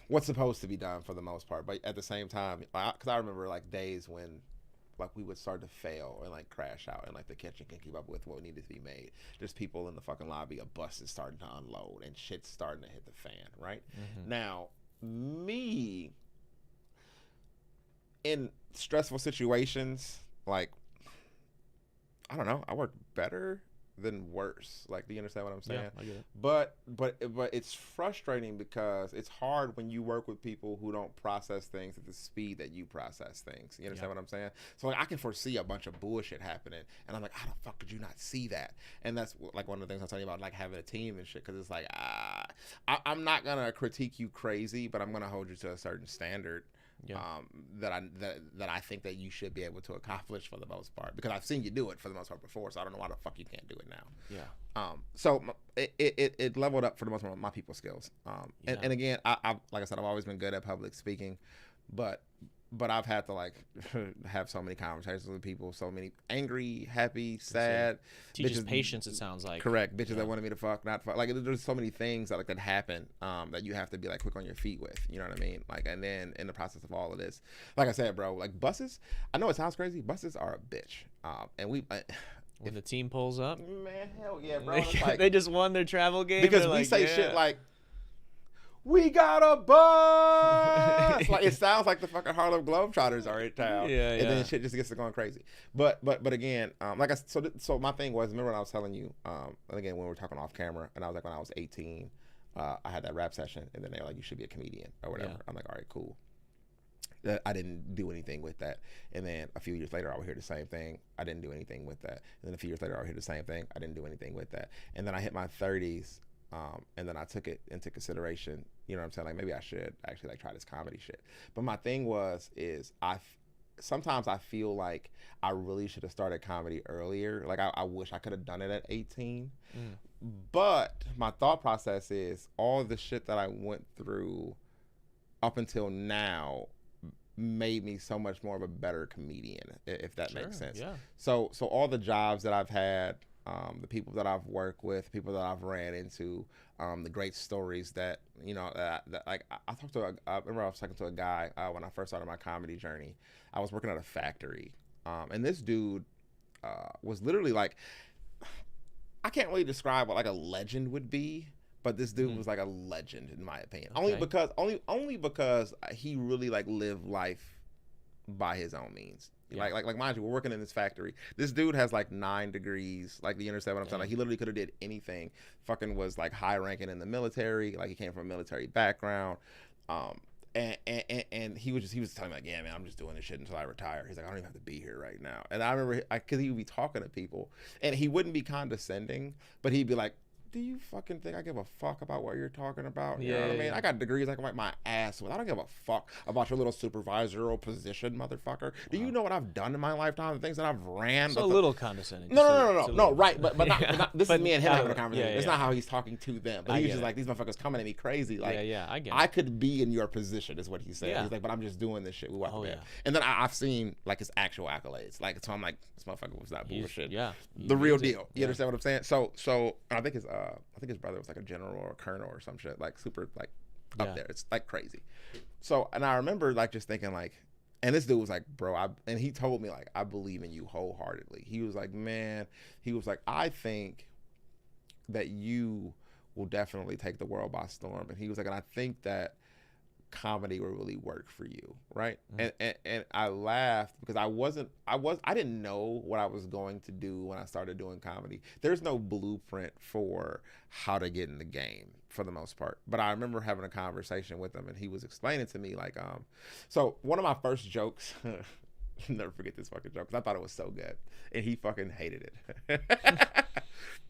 what's supposed to be done for the most part. But at the same time, because I remember like days when like we would start to fail and like crash out and like the kitchen can keep up with what needed to be made. There's people in the fucking lobby, a bus is starting to unload and shit's starting to hit the fan, right? Now, me in stressful situations, like, I don't know, I work better than worse. Like, do you understand what I'm saying? Yeah, I get it. But it's frustrating because it's hard when you work with people who don't process things at the speed that you process things. You understand what I'm saying? So like I can foresee a bunch of bullshit happening, and I'm like, how the fuck could you not see that? And that's like one of the things I'm telling you about, like having a team and shit. Because it's like I'm not gonna critique you crazy, but I'm gonna hold you to a certain standard. That I think that you should be able to accomplish for the most part, because I've seen you do it for the most part before, so I don't know why the fuck you can't do it now. So it leveled up for the most part my people skills. And again, I like I said, I've always been good at public speaking, but I've had to like have so many conversations with people, so many angry, happy, sad. Teaches patience, it sounds like. Correct. Bitches that wanted me to fuck, not fuck. Like there's so many things that happen that you have to be like quick on your feet with. You know what I mean? Like, and then in the process of all of this, like I said, bro, like buses. I know it sounds crazy. Buses are a bitch. And when the team pulls up, man, hell yeah, bro. Like, they just won their travel game because we say shit like, we got a bus. Like it sounds like the fucking Harlem Globetrotters are in town. And then shit just gets to going crazy. But again, like so my thing was, remember when I was telling you, and again when we were talking off camera, and I was like, when I was 18, I had that rap session, and then they were like, you should be a comedian or whatever. I'm like, all right, cool. I didn't do anything with that. And then a few years later, I would hear the same thing. I didn't do anything with that. And then a few years later, I would hear the same thing. I didn't do anything with that. And then I hit my 30s. And then I took it into consideration, you know what I'm saying? Like maybe I should actually like try this comedy shit. But my thing is sometimes I feel like I really should have started comedy earlier. Like I wish I could have done it at 18. But my thought process is all the shit that I went through up until now made me so much more of a better comedian, if that makes sense. So all the jobs that I've had, the people that I've worked with, people that I've ran into, the great stories that, you know, that like I talked to I remember I was talking to a guy when I first started my comedy journey. I was working at a factory, and this dude was literally like, I can't really describe what like a legend would be, but this dude was like a legend in my opinion. Only because he really like lived life by his own means. Like mind you, we're working in this factory. This dude has like 9 degrees. Like, do you understand what I'm saying? Like he literally could have did anything. Fucking was like high ranking in the military. Like he came from a military background. And he was telling me like, yeah, man, I'm just doing this shit until I retire. He's like, I don't even have to be here right now. And I remember, cause he would be talking to people, and he wouldn't be condescending, but he'd be like, do you fucking think I give a fuck about what you're talking about? You know what I mean? I got degrees I can wipe my ass with. I don't give a fuck about your little supervisorial position, motherfucker. Do you know what I've done in my lifetime? The things that I've ran? So a little condescending. No, right. But not this is me and him having a conversation. It's not how he's talking to them. But he was just like, these motherfuckers coming at me crazy. Like, I get it. I could be in your position, is what he said. He's like, but I'm just doing this shit. We walk away. And then I've seen like his actual accolades. Like, so I'm like, this motherfucker was not bullshit. The real deal. You understand what I'm saying? So I think his brother was like a general or a colonel or some shit, like super like up there. It's like crazy. So, and I remember like just thinking like, and this dude was like, bro, and he told me like, I believe in you wholeheartedly. He was like, man, he was like, I think that you will definitely take the world by storm. And he was like, and I think that comedy will really work for you, right? And I laughed because I didn't know what I was going to do when I started doing comedy. There's no blueprint for how to get in the game for the most part. But I remember having a conversation with him, and he was explaining to me like, so one of my first jokes, I'll never forget this fucking joke because I thought it was so good, and he fucking hated it.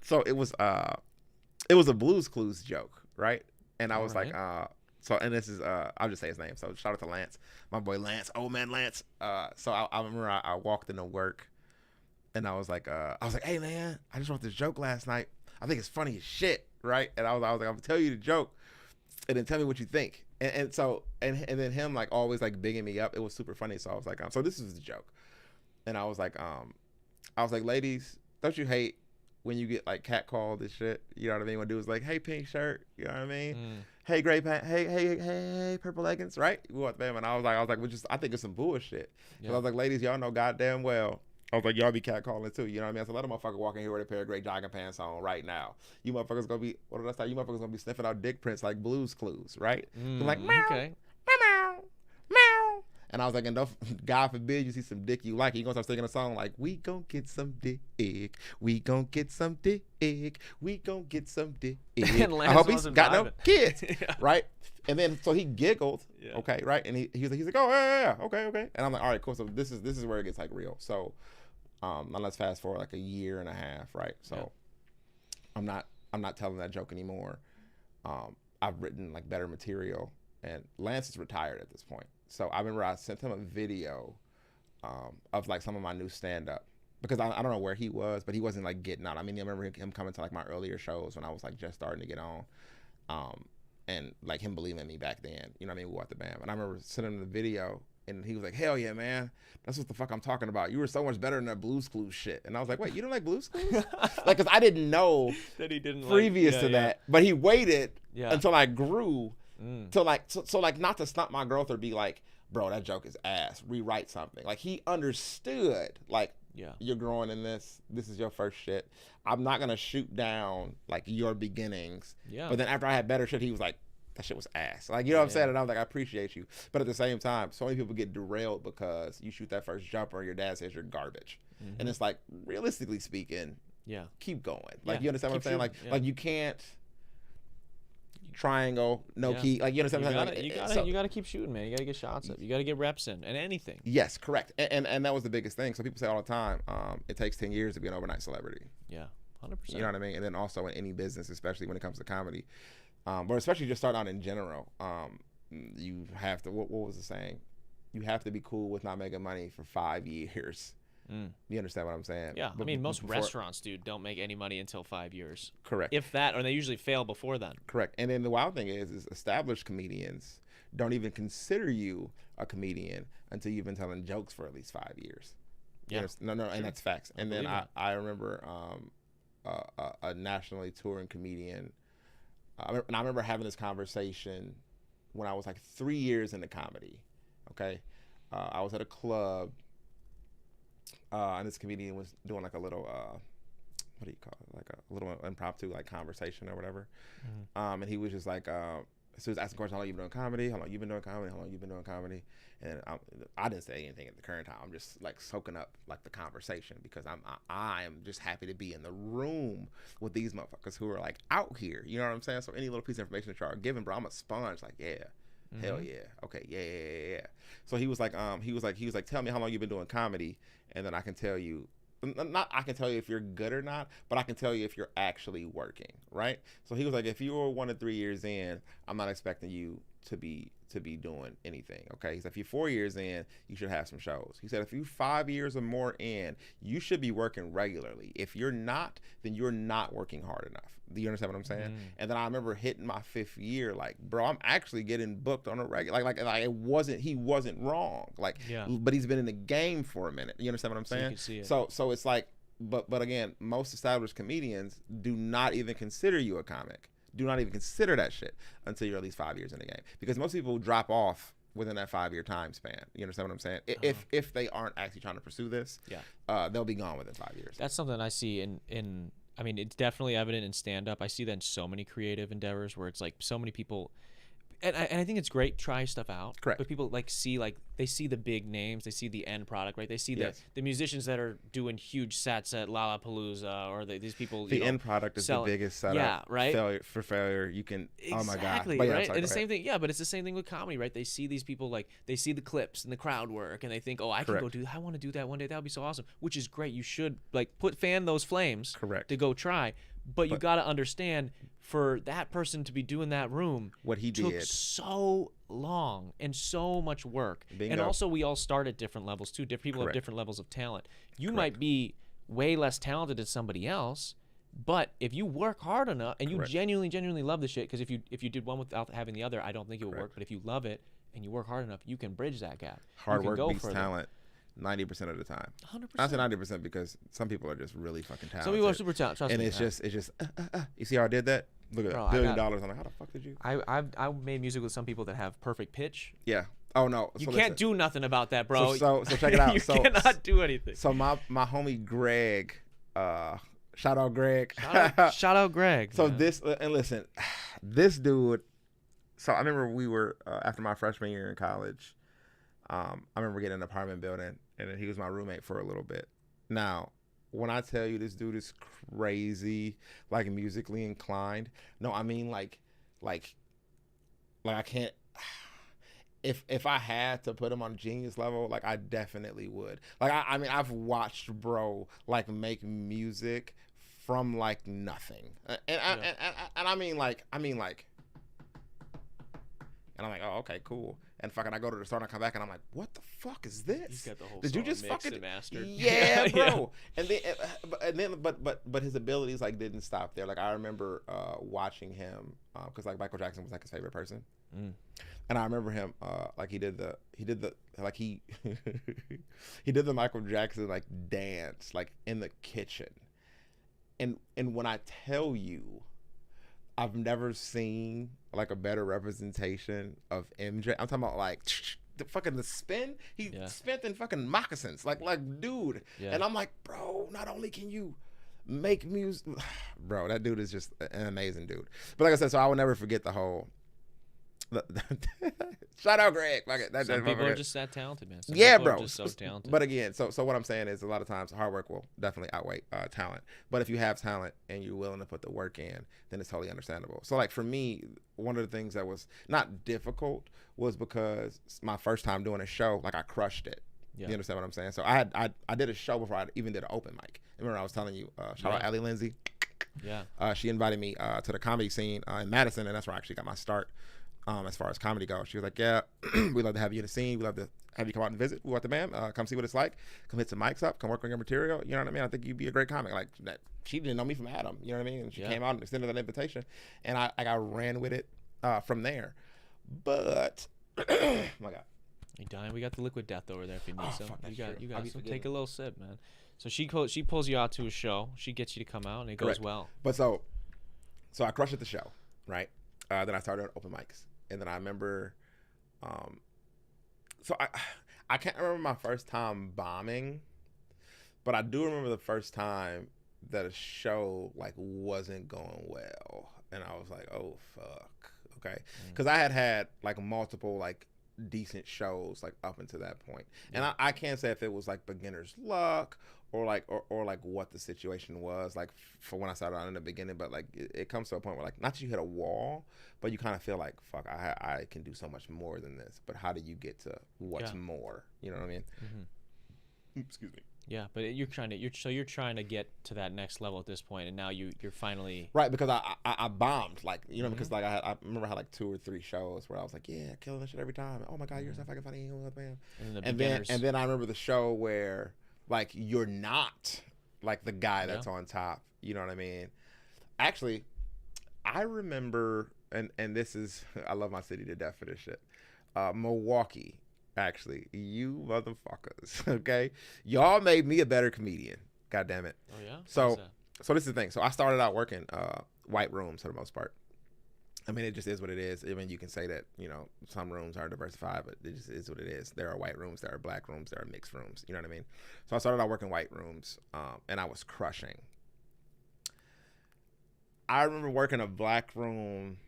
So it was a Blue's Clues joke, right? And I was like, so, and this is, I'll just say his name. So shout out to Lance, my boy Lance, old man Lance. So I remember I walked into work, and I was like, hey man, I just wrote this joke last night. I think it's funny as shit, right? And I was like, I'm gonna tell you the joke, and then tell me what you think. And so, and then him like always like bigging me up. It was super funny. So I was like, so this is the joke, and I was like, ladies, don't you hate when you get like catcalled and shit? You know what I mean? When dudes like, hey, pink shirt, you know what I mean? Hey, gray pants, hey, purple leggings, right? We want them, and I was like, I think it's some bullshit. Yeah. I was like, ladies, y'all know goddamn well. I was like, y'all be catcalling too, you know what I mean? So let a motherfucker walk in here with a pair of gray jogging pants on right now. You motherfuckers gonna be, what did I say? You motherfuckers gonna be sniffing out dick prints like Blue's Clues, right? Like, meow, okay. Meow, meow. And I was like, and God forbid you see some dick you like, you gonna start singing a song like, we gon' get some dick, we gon' get some dick, we gon' get some dick. I hope he's got no kids, yeah. Right? And then so he giggled, yeah. Okay, right? And he's like, oh yeah, okay. And I'm like, all right, cool. So this is where it gets like real. So, now let's fast forward like a year and a half, right? So, yeah. I'm not telling that joke anymore. I've written like better material, and Lance is retired at this point. So I remember I sent him a video of like some of my new stand-up because I don't know where he was, but he wasn't like getting out. I mean, I remember him coming to like my earlier shows when I was like just starting to get on, and like him believing in me back then. You know what I mean? We were at the band, and I remember sending him the video, and he was like, "Hell yeah, man, that's what the fuck I'm talking about. You were so much better than that Blue's Clues shit." And I was like, "Wait, you don't like Blue's Clues?" Like, because I didn't know that he didn't previous to that, but he waited until I grew. To like, so like not to stump my growth or be like, bro, that joke is ass, rewrite something. Like he understood, like, you're growing in this is your first shit. I'm not gonna shoot down like your beginnings. Yeah. But then after I had better shit, he was like, that shit was ass. Like, you know what I'm saying? And I was like, I appreciate you. But at the same time, so many people get derailed because you shoot that first jumper and your dad says you're garbage. And it's like, realistically speaking, keep going. Like, you understand what I'm saying? Like, like you can't triangle, no key. Like, you understand what I'm saying? You gotta keep shooting, man. You gotta get shots up. You gotta get reps in and anything. Yes, correct. And that was the biggest thing. So people say all the time, it takes 10 years to be an overnight celebrity. Yeah, 100%. You know what I mean? And then also in any business, especially when it comes to comedy, but especially just start out in general, you have to, what was the saying? You have to be cool with not making money for 5 years. You understand what I'm saying? Yeah, I mean, most restaurants, dude, don't make any money until 5 years. Correct. If that, or they usually fail before then. Correct. And then the wild thing is established comedians don't even consider you a comedian until you've been telling jokes for at least 5 years. Yeah. No, and that's facts. And then I remember a nationally touring comedian, and I remember having this conversation when I was like 3 years into comedy, okay? I was at a club, and this comedian was doing like a little, what do you call it? Like a little impromptu like conversation or whatever. And he was just like, so he was asking questions, how long you been doing comedy? How long you been doing comedy? How long you been doing comedy? And I didn't say anything at the current time. I'm just like soaking up like the conversation because I am just happy to be in the room with these motherfuckers who are like out here. You know what I'm saying? So any little piece of information that y'all are giving, bro, I'm a sponge. Like, hell yeah. Okay, yeah. So he was like, tell me how long you've been doing comedy, and then I can tell you. Not I can tell you if you're good or not, but I can tell you if you're actually working, right? So he was like, if you were 1 to 3 years in, I'm not expecting you to be doing anything, okay? He said, if you're 4 years in, you should have some shows. He said, if you're 5 years or more in, you should be working regularly. If you're not, then you're not working hard enough. Do you understand what I'm saying? And then I remember hitting my 5th year, like, bro, I'm actually getting booked on a regular, like he wasn't wrong, like, but he's been in the game for a minute. You understand what I'm saying? So you can see it. So it's like, but again, most established comedians do not even consider you a comic. do not even consider that shit until you're at least 5 years in the game, because most people drop off within that 5-year time span. You understand what I'm saying? If they aren't actually trying to pursue this, they'll be gone within 5 years. That's something I see in I mean, it's definitely evident in stand-up. I see that in so many creative endeavors where it's like so many people, and I think it's great, try stuff out. Correct. But people they see the big names, they see the end product, right? They see the musicians that are doing huge sets at Lollapalooza, or these people. The end product is the biggest setup. Yeah, right. Failure, you can. Exactly, oh my god. But right. And the same thing. Yeah, but it's the same thing with comedy, right? They see these people, like they see the clips and the crowd work, and they think, oh, I can go I want to do that one day. That would be so awesome. Which is great. You should fan those flames. Correct. To go try. But you got to understand, for that person to be doing that room, what he took did so long and so much work. Bingo. And also, we all start at different levels too. Different people have different levels of talent. You might be way less talented than somebody else, but if you work hard enough and you genuinely love the shit, because if you did one without having the other, I don't think it would work. But if you love it and you work hard enough, you can bridge that gap. Hard work beats talent. 90% of the time. 100%. I say 90% because some people are just really fucking talented. Some people are super talented. Trust me. And it's just you see how I did that? Look at that. $1 billion. I'm like, how the fuck did you? I made music with some people that have perfect pitch. Yeah. Oh no. You can't do nothing about that, bro. So check it out. You cannot do anything. So my homie Greg, shout out Greg. Shout out Greg. So and listen, this dude. So I remember we were after my freshman year in college. I remember getting an apartment building, and then he was my roommate for a little bit. Now, when I tell you this dude is crazy, like musically inclined, no, I mean like I can't. If I had to put him on genius level, like I definitely would. Like I mean, I've watched bro like make music from like nothing, and I mean like. And I'm like, oh, okay, cool. And fucking, I go to the store and I come back and I'm like, what the fuck is this? He's got the whole Did you just mixed fucking and mastered? Yeah, bro. But his abilities like didn't stop there. Like I remember watching him because like Michael Jackson was like his favorite person, and I remember him like he did the like he he did the Michael Jackson like dance like in the kitchen, and when I tell you, I've never seen like a better representation of MJ. I'm talking about like the spin. He spent in fucking moccasins. Like dude. Yeah. And I'm like, bro, not only can you make music, bro, that dude is just an amazing dude. But like I said, so I will never forget the whole. Shout out Greg. Some people are just that talented, man. Some yeah, bro. Are just so talented. But again, so what I'm saying is a lot of times hard work will definitely outweigh talent. But if you have talent and you're willing to put the work in, then it's totally understandable. So like for me, one of the things that was not difficult was because my first time doing a show, like I crushed it. Yeah. You understand what I'm saying? So I did a show before I even did an open mic. Remember I was telling you, shout out Allie Lindsay. Yeah. She invited me to the comedy scene in Madison, and that's where I actually got my start. As far as comedy goes, she was like, yeah, we'd love to have you in the scene. We'd love to have you come out and visit. We want the man, come see what it's like. Come hit some mics up. Come work on your material. You know what I mean? I think you'd be a great comic. Like that. She didn't know me from Adam. You know what I mean? And she came out and extended that invitation, and I ran with it from there. But oh my God, you dying? We got the liquid death over there if you need some. You got some. Take a little sip, man. So she pulls you out to a show. She gets you to come out, and it goes well. But so I crushed at the show, right? Then I started on open mics. And then I remember, so I can't remember my first time bombing, but I do remember the first time that a show like wasn't going well, and I was like, oh fuck, okay, because I had like multiple like decent shows like up until that point, and I can't say if it was like beginner's luck or like what the situation was like for when I started out in the beginning, but like it comes to a point where like not that you hit a wall, but you kind of feel like fuck, I can do so much more than this, but how do you get to what's more? You know what I mean? Mm-hmm. Excuse me. Yeah, but you're trying to get to that next level at this point, and now you're finally right, because I bombed, like, you know, because like I remember I had like 2 or 3 shows where I was like, yeah, killing this shit every time. Oh my God, you're so fucking funny, man. And then I remember the show where like you're not like the guy that's on top. You know what I mean? Actually, I remember, and this is, I love my city to death for this shit. Milwaukee. Actually, you motherfuckers, okay? Y'all made me a better comedian. God damn it. Oh, yeah? So this is the thing. So I started out working white rooms for the most part. I mean, it just is what it is. I mean, you can say that, you know, some rooms are diversified, but it just is what it is. There are white rooms, there are black rooms, there are mixed rooms. You know what I mean? So I started out working white rooms, and I was crushing. I remember working a black room,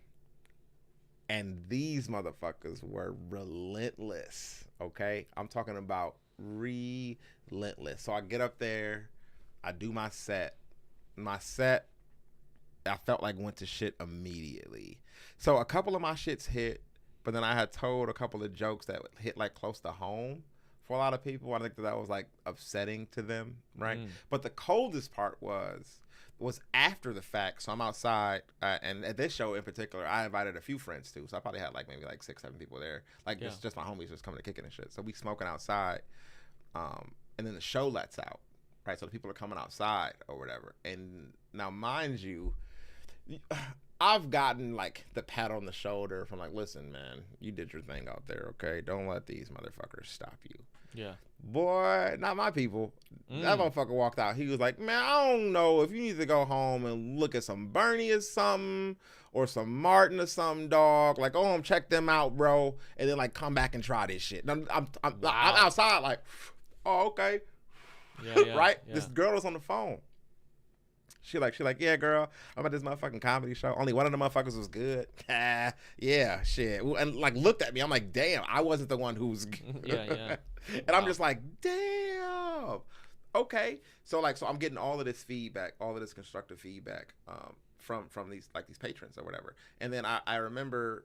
and these motherfuckers were relentless, okay? I'm talking about relentless. So I get up there, I do my set. My set, I felt like went to shit immediately. So a couple of my shits hit, but then I had told a couple of jokes that hit like close to home for a lot of people. I think that was like upsetting to them, right? But the coldest part was after the fact. So I'm outside, and at this show in particular, I invited a few friends too. So I probably had like maybe like 6-7 people there. Like it's just my homies just coming to kicking and shit. So we smoking outside, and then the show lets out, right? So the people are coming outside or whatever. And now, mind you, I've gotten like the pat on the shoulder from like, listen, man, you did your thing out there, okay? Don't let these motherfuckers stop you. Yeah. Boy, not my people. That motherfucker walked out. He was like, man, I don't know if you need to go home and look at some Bernie or something, or some Martin or something, dog. Like, go home, check them out, bro, and then like come back and try this shit. And I'm outside like, oh, okay. Yeah, right? Yeah. This girl was on the phone. She like, yeah, girl, I'm at this motherfucking comedy show. Only one of the motherfuckers was good. Yeah, shit. And like looked at me. I'm like, damn, I wasn't the one who was good. Yeah. And I'm just like, damn. Okay. So I'm getting all of this feedback, all of this constructive feedback from these patrons or whatever. And then I remember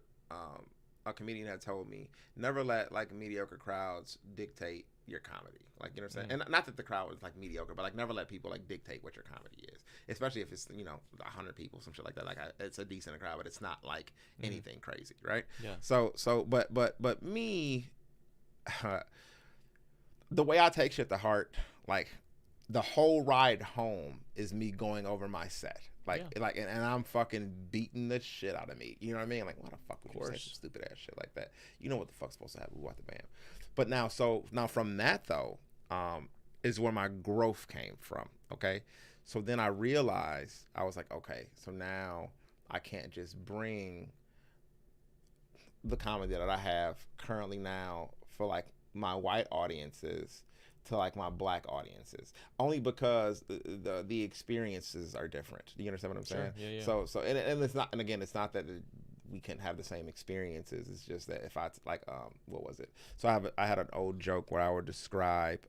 a comedian had told me, never let like mediocre crowds dictate your comedy. Like, you know what I'm saying? And not that the crowd was like mediocre, but like never let people like dictate what your comedy is, especially if it's, you know, 100 people, some shit like that. Like it's a decent crowd, but it's not like anything crazy, right? Yeah. But me, the way I take shit to heart, like the whole ride home is me going over my set. And I'm fucking beating the shit out of me. You know what I mean? Like, why the fuck would you say some stupid ass shit like that? You know what the fuck's supposed to happen? We want the band. But now from that though, is where my growth came from. Okay. So then I realized, I was like, okay, so now I can't just bring the comedy that I have currently now for like my white audiences to like my black audiences, only because the experiences are different. You understand what I'm saying? Yeah. So and it's not, and again, it's not that we can't have the same experiences. It's just that if I like what was it? So I had an old joke where I would describe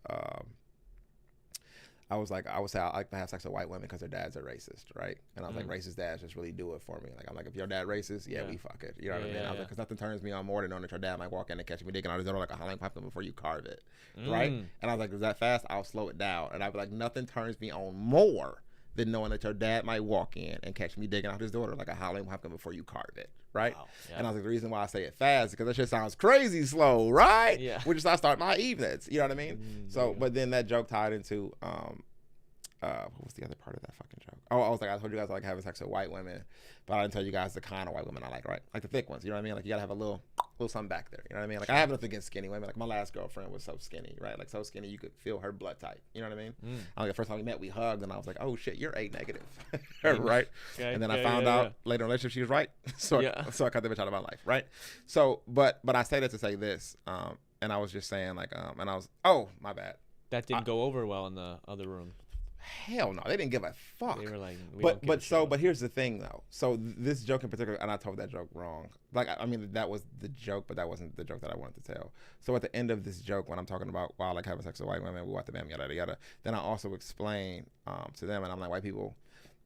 I would say I like to have sex with white women because their dads are racist, right? And I was like, racist dads just really do it for me. Like, I'm like, if your dad racist, we fuck it. You know what I mean? I was like, because nothing turns me on more than knowing that your dad might walk in and catch me digging out his door like a Halloween pumpkin before you carve it, right? And I was like, is that fast? I'll slow it down. And I'd be like, nothing turns me on more than knowing that your dad might walk in and catch me digging out his daughter like a Halloween pumpkin before you carve it, right? Wow. Yeah. And I was like, the reason why I say it fast is because that shit sounds crazy slow, right? Yeah. Which is how I start my evenings. You know what I mean? So, but then that joke tied into what was the other part of that fucking joke? Oh, I was like, I told you guys I like having sex with white women, but I didn't tell you guys the kind of white women I like, right? Like the thick ones, you know what I mean? Like you gotta have a little something back there, you know what I mean? Like I have nothing against skinny women. Like my last girlfriend was so skinny, right? Like so skinny you could feel her blood type, you know what I mean? Like the first time we met, we hugged, and I was like, oh shit, you're A negative, right? Okay. And then I found out later in the relationship she was right, so I cut the bitch out of my life, right? So, but I say that to say this, and I was just saying like, and I was, oh my bad, that didn't go over well in the other room. Hell no, they didn't give a fuck. They were like, but here's the thing though. So this joke in particular, and I told that joke wrong. Like, I mean, that was the joke, but that wasn't the joke that I wanted to tell. So at the end of this joke, when I'm talking about I like having sex with white women, we want the bam, yada yada. Then I also explain to them, and I'm like, white people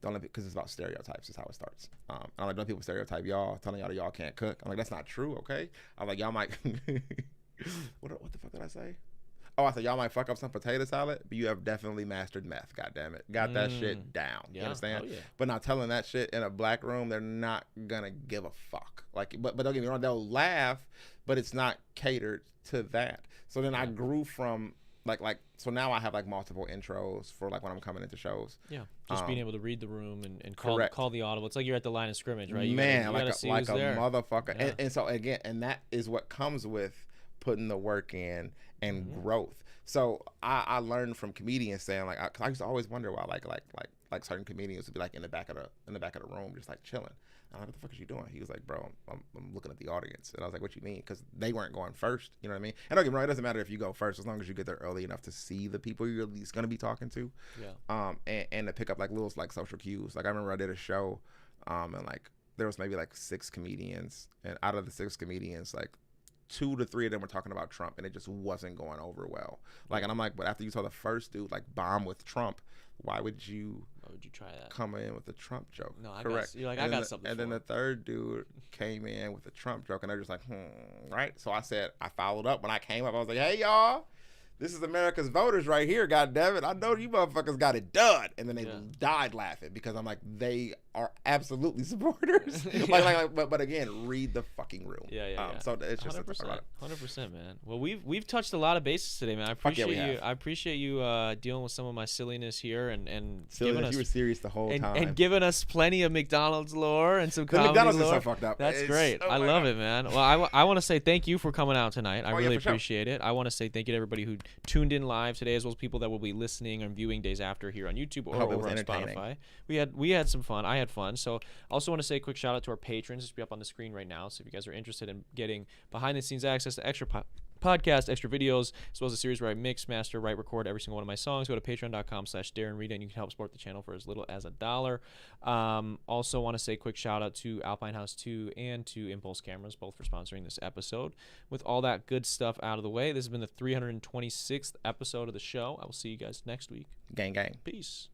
don't let, because it's about stereotypes. Is how it starts. And I'm like, don't people stereotype y'all, telling y'all that y'all can't cook? I'm like, that's not true, okay? I'm like, y'all might. What the fuck did I say? Oh, I said y'all might fuck up some potato salad, but you have definitely mastered meth. God damn it, got that shit down. You understand? Oh, yeah. But now telling that shit in a black room, they're not gonna give a fuck. Like, but don't get me wrong, they'll laugh, but it's not catered to that. So then I grew from like so now I have like multiple intros for like when I'm coming into shows. Yeah, just being able to read the room and call the audible. It's like you're at the line of scrimmage, right? You gotta like a motherfucker. Yeah. And so again, and that is what comes with putting the work in and growth. So I learned from comedians saying like, cause I used to always wonder why like certain comedians would be like in the back of the room just like chilling. I'm like, what the fuck is you doing? He was like, bro, I'm looking at the audience. And I was like, what you mean? Because they weren't going first. You know what I mean? And don't get me wrong, it doesn't matter if you go first as long as you get there early enough to see the people you're at least going to be talking to. Yeah. And to pick up like little like social cues. Like I remember I did a show and like there was maybe like 6 comedians. And out of the 6 comedians, like 2 to 3 of them were talking about Trump, and it just wasn't going over well. Like, and I'm like, but after you saw the first dude like bomb with Trump, why would you try that? Come in with a Trump joke? No, correct. You're like, I got something. And then the third dude came in with a Trump joke, and they're just like, right? So I followed up when I came up. I was like, hey y'all, this is America's voters right here. God damn it, I know you motherfuckers got it done. And then they died laughing because I'm like, they are absolutely supporters. But again, read the fucking room. Yeah. So it's just 100%, man. Well, we've touched a lot of bases today, man. I appreciate you. I appreciate you dealing with some of my silliness here and giving us. You were serious the whole time and giving us plenty of McDonald's lore and some comedy McDonald's lore. Is so fucked up. That's great. I love it, man. Well, I want to say thank you for coming out tonight. I really appreciate it. I want to say thank you to everybody who tuned in live today, as well as people that will be listening and viewing days after here on YouTube or over on Spotify. We had some fun. I had fun. So I also want to say a quick shout out to our patrons. This will be up on the screen right now. So if you guys are interested in getting behind the scenes access to extra podcast, extra videos, as well as a series where I mix, master, write, record every single one of my songs, go to patreon.com/Darren Rita, and you can help support the channel for as little as $1. Also want to say a quick shout out to Alpine House 2 and to Impulse Cameras, both for sponsoring this episode. With all that good stuff out of the way, this has been the 326th episode of the show. I will see you guys next week. Gang, gang. Peace.